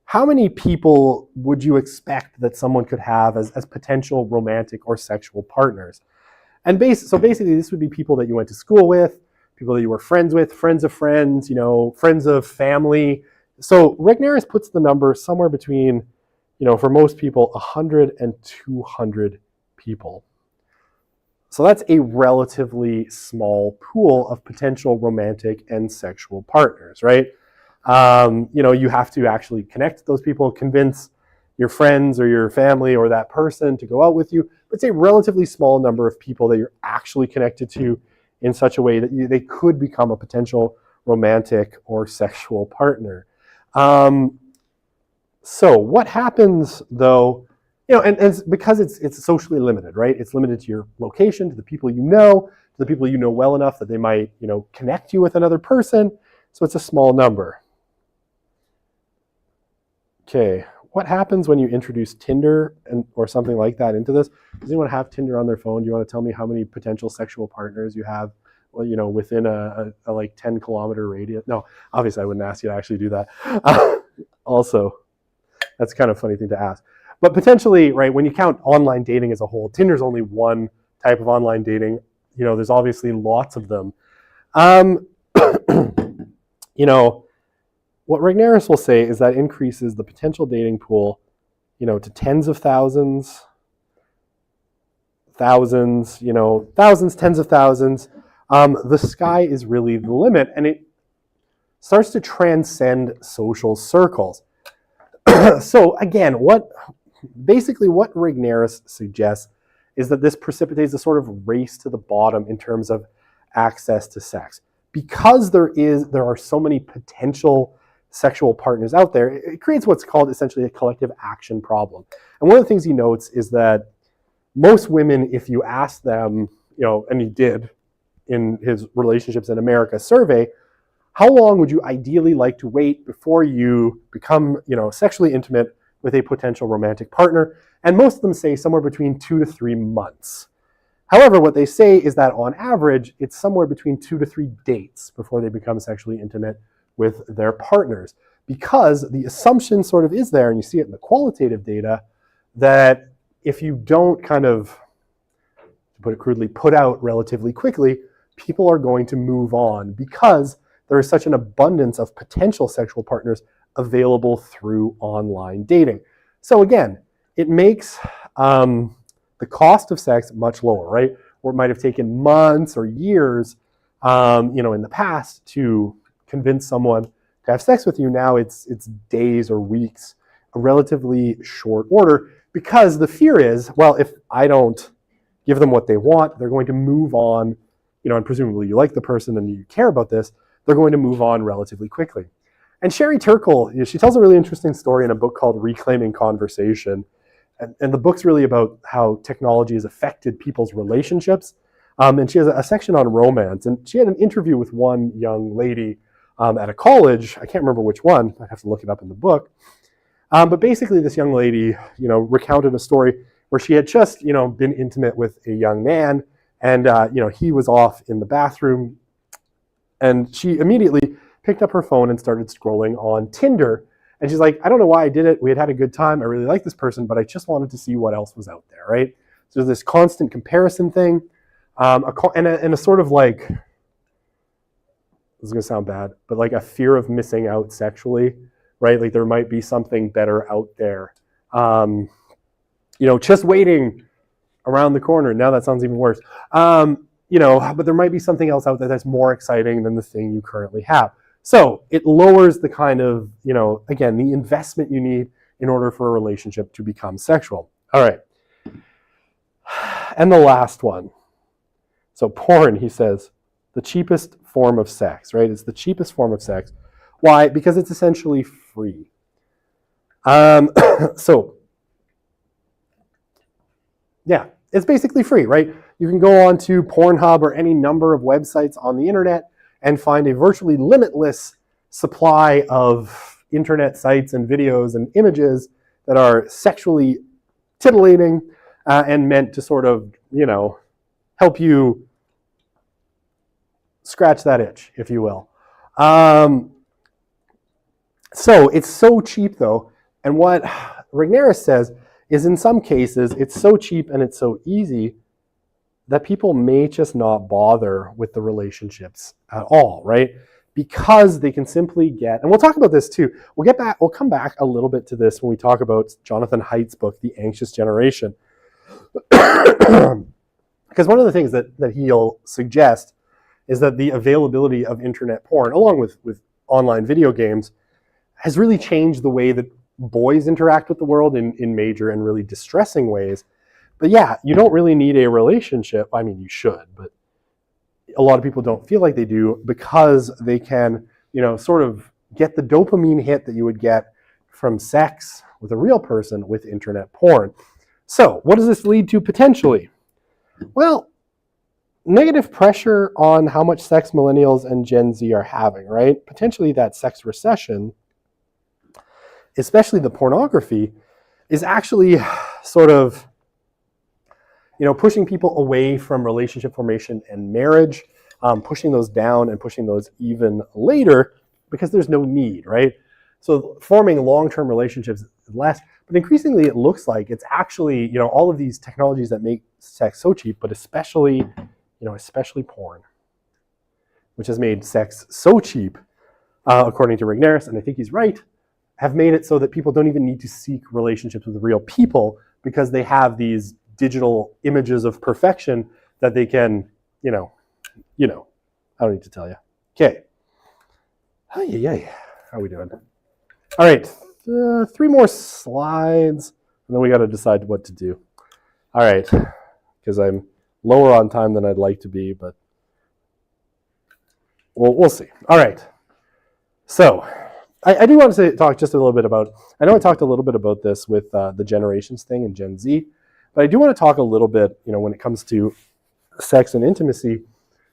how many people would you expect that someone could have as potential romantic or sexual partners? And so basically this would be people that you went to school with, people that you were friends with, friends of friends, friends of family. So Regnerus puts the number somewhere between, for most people, 100 and 200 people. So that's a relatively small pool of potential romantic and sexual partners, right? You have to actually connect those people, convince your friends or your family or that person to go out with you. But it's a relatively small number of people that you're actually connected to in such a way that they could become a potential romantic or sexual partner. So what happens though, and because it's socially limited, right? It's limited to your location, to the people to the people you know well enough that they might, connect you with another person. So it's a small number. Okay, what happens when you introduce Tinder or something like that into this? Does anyone have Tinder on their phone? Do you want to tell me how many potential sexual partners you have, within a like 10-kilometer radius? No, obviously I wouldn't ask you to actually do that. Also, that's kind of a funny thing to ask. But potentially, right, when you count online dating as a whole, Tinder's only one type of online dating. There's obviously lots of them. What Regnerus will say is that increases the potential dating pool, to tens of thousands, thousands, tens of thousands. The sky is really the limit, and it starts to transcend social circles. So again, what Regnerus suggests is that this precipitates a sort of race to the bottom in terms of access to sex. Because there are so many potential sexual partners out there, it creates what's called essentially a collective action problem. And one of the things he notes is that most women, if you ask them, and he did in his Relationships in America survey, how long would you ideally like to wait before you become, sexually intimate with a potential romantic partner? And most of them say somewhere between 2 to 3 months. However, what they say is that on average, it's somewhere between 2 to 3 dates before they become sexually intimate with their partners. Because the assumption sort of is there, and you see it in the qualitative data, that if you don't kind of, to put it crudely, put out relatively quickly, people are going to move on because there is such an abundance of potential sexual partners available through online dating. So again, it makes the cost of sex much lower, right? Or it might have taken months or years, in the past to convince someone to have sex with you. Now it's days or weeks, a relatively short order, because the fear is, well, if I don't give them what they want, they're going to move on, and presumably you like the person and you care about this, they're going to move on relatively quickly. And Sherry Turkle, she tells a really interesting story in a book called Reclaiming Conversation. and the book's really about how technology has affected people's relationships. And she has a section on romance, and she had an interview with one young lady at a college. I can't remember which one. I have to look it up in the book. But basically, this young lady, recounted a story where she had just, been intimate with a young man, and he was off in the bathroom, and she immediately picked up her phone and started scrolling on Tinder. And she's like, I don't know why I did it. We had a good time. I really like this person, but I just wanted to see what else was out there, right? So there's this constant comparison thing, and a sort of like, this is going to sound bad, but like a fear of missing out sexually, right? Like there might be something better out there. Just waiting around the corner. Now that sounds even worse. But there might be something else out there that's more exciting than the thing you currently have. So it lowers the kind of, again, the investment you need in order for a relationship to become sexual. All right. And the last one. So porn, he says, the cheapest form of sex, right? It's the cheapest form of sex. Why? Because it's essentially free. So, yeah, it's basically free, right? You can go on to Pornhub or any number of websites on the internet and find a virtually limitless supply of internet sites and videos and images that are sexually titillating and meant to sort of, help you scratch that itch, if you will. So it's so cheap, though, and what Regnerus says is in some cases it's so cheap and it's so easy that people may just not bother with the relationships at all, right? Because they can simply get, and we'll talk about this too. We'll come back a little bit to this when we talk about Jonathan Haidt's book, The Anxious Generation. Because one of the things that he'll suggest is that the availability of internet porn, along with online video games, has really changed the way that boys interact with the world in major and really distressing ways. But yeah, you don't really need a relationship. I mean, you should, but a lot of people don't feel like they do because they can, sort of get the dopamine hit that you would get from sex with a real person with internet porn. So what does this lead to potentially? Well, negative pressure on how much sex millennials and Gen Z are having, right? Potentially that sex recession, especially the pornography, is actually sort of pushing people away from relationship formation and marriage, pushing those down and pushing those even later because there's no need, right? So forming long-term relationships is less, but increasingly it looks like it's actually, all of these technologies that make sex so cheap, but especially porn, which has made sex so cheap, according to Regnerus, and I think he's right, have made it so that people don't even need to seek relationships with real people because they have these digital images of perfection that they can, I don't need to tell you. Okay. How are we doing? All right, 3 more slides, and then we got to decide what to do. All right, because I'm lower on time than I'd like to be, but we'll see. All right, so I do want to talk just a little bit about, I know I talked a little bit about this with the generations thing in Gen Z, but I do want to talk a little bit, when it comes to sex and intimacy,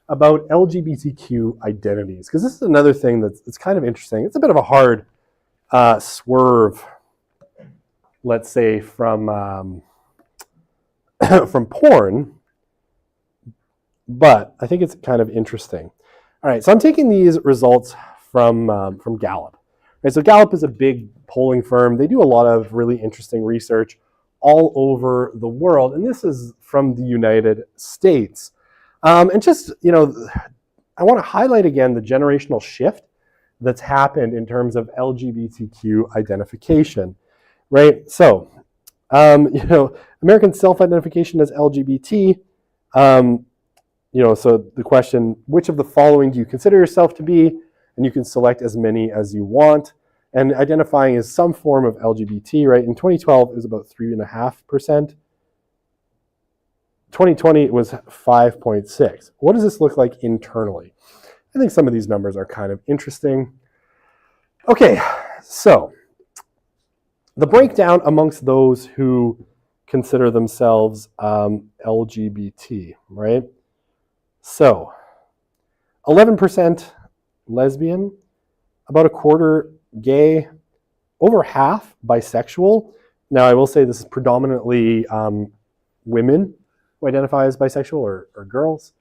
about LGBTQ identities, because this is another thing that's kind of interesting. It's a bit of a hard swerve, let's say, from porn, but I think it's kind of interesting. All right, so I'm taking these results from Gallup. Right, so Gallup is a big polling firm. They do a lot of really interesting research all over the world, and this is from the United States. And just, I want to highlight again the generational shift that's happened in terms of LGBTQ identification, right? So, American self-identification as LGBT, so the question, which of the following do you consider yourself to be? And you can select as many as you want. And identifying as some form of LGBT, right? In 2012, it was about 3.5%. 2020, it was 5.6. What does this look like internally? I think some of these numbers are kind of interesting. Okay, so the breakdown amongst those who consider themselves LGBT, right? So 11% lesbian, about a quarter gay, over half bisexual. Now, I will say this is predominantly women who identify as bisexual or girls.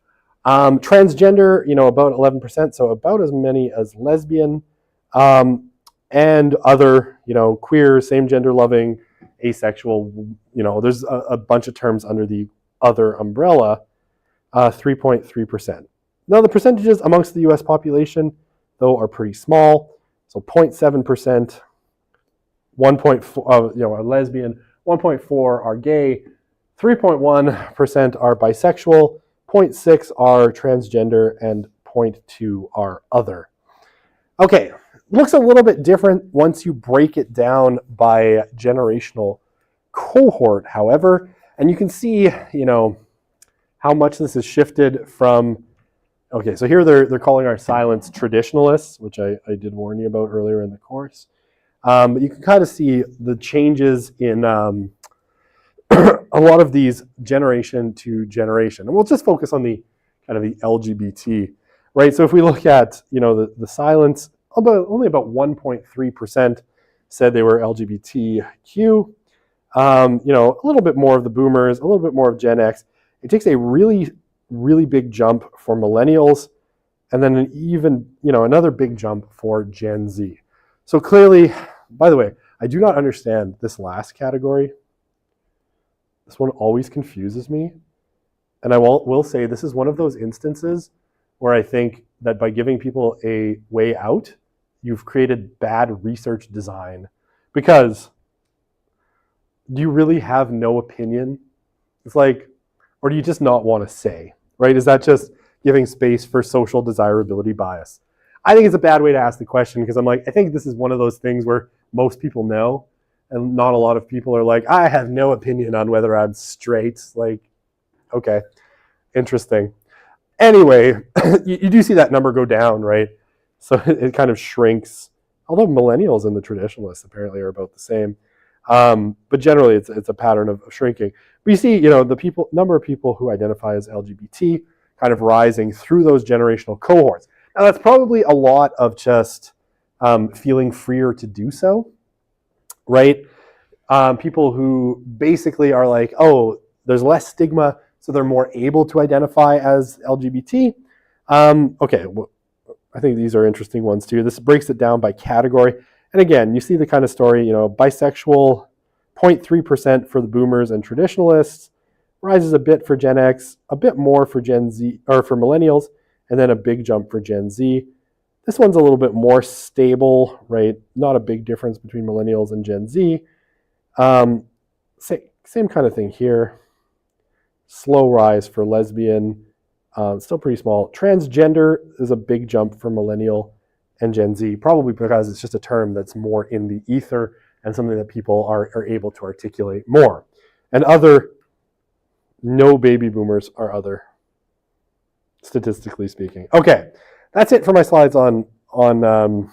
Transgender, about 11%, so about as many as lesbian. And other, queer, same gender loving, asexual, there's a bunch of terms under the other umbrella, 3.3%. Now, the percentages amongst the US population, though, are pretty small. So 0.7%, 1.4, are lesbian, 1.4 are gay, 3.1% are bisexual, 0.6 are transgender, and 0.2 are other. Okay, looks a little bit different once you break it down by generational cohort, however, and you can see, how much this has shifted from. Okay, so here they're calling our silence traditionalists, which I did warn you about earlier in the course. But you can kind of see the changes in a lot of these generation to generation. And we'll just focus on the kind of the LGBT, right? So if we look at, the silence, only about 1.3% said they were LGBTQ. A little bit more of the boomers, a little bit more of Gen X. It takes a really, really big jump for millennials, and then another big jump for Gen Z. So clearly, by the way, I do not understand this last category. This one always confuses me. And I will say this is one of those instances where I think that by giving people a way out, you've created bad research design. Because do you really have no opinion? It's like, or do you just not want to say, right? Is that just giving space for social desirability bias? I think it's a bad way to ask the question because I'm like, I think this is one of those things where most people know and not a lot of people are like, I have no opinion on whether I'm straight. Like, okay, interesting. Anyway, you do see that number go down, right? So it kind of shrinks, although millennials and the traditionalists apparently are about the same. But generally it's a pattern of shrinking. But you see, the number of people who identify as LGBT kind of rising through those generational cohorts. Now that's probably a lot of just feeling freer to do so, right? People who basically are like, oh, there's less stigma, so they're more able to identify as LGBT. Okay, well, I think these are interesting ones too. This breaks it down by category. And again, you see the kind of story, bisexual, 0.3% for the boomers and traditionalists, rises a bit for Gen X, a bit more for Gen Z, or for millennials, and then a big jump for Gen Z. This one's a little bit more stable, right? Not a big difference between millennials and Gen Z. Same kind of thing here. Slow rise for lesbian, still pretty small. Transgender is a big jump for millennial and Gen Z, probably because it's just a term that's more in the ether and something that people are able to articulate more. And other, no baby boomers are other, statistically speaking. Okay, that's it for my slides on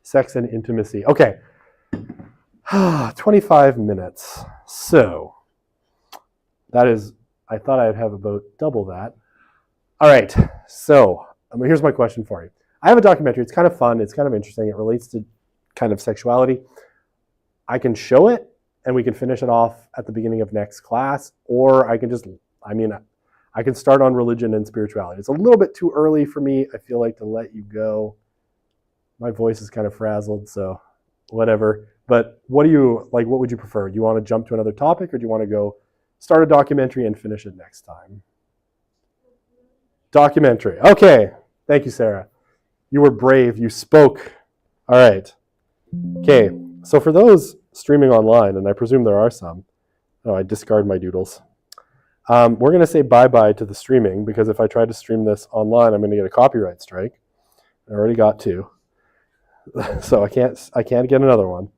sex and intimacy. Okay, 25 minutes. So that is, I thought I'd have about double that. All right, so here's my question for you. I have a documentary. It's kind of fun. It's kind of interesting. It relates to kind of sexuality. I can show it and we can finish it off at the beginning of next class, or I can just, I can start on religion and spirituality. It's a little bit too early for me, I feel like, to let you go. My voice is kind of frazzled, so whatever. But what would you prefer? Do you want to jump to another topic, or do you want to go start a documentary and finish it next time? Documentary. Okay. Thank you, Sarah. You were brave. You spoke. All right. Okay. So for those streaming online, and I presume there are some, I discard my doodles. We're going to say bye-bye to the streaming, because if I try to stream this online, I'm going to get a copyright strike. I already got two. So I can't get another one.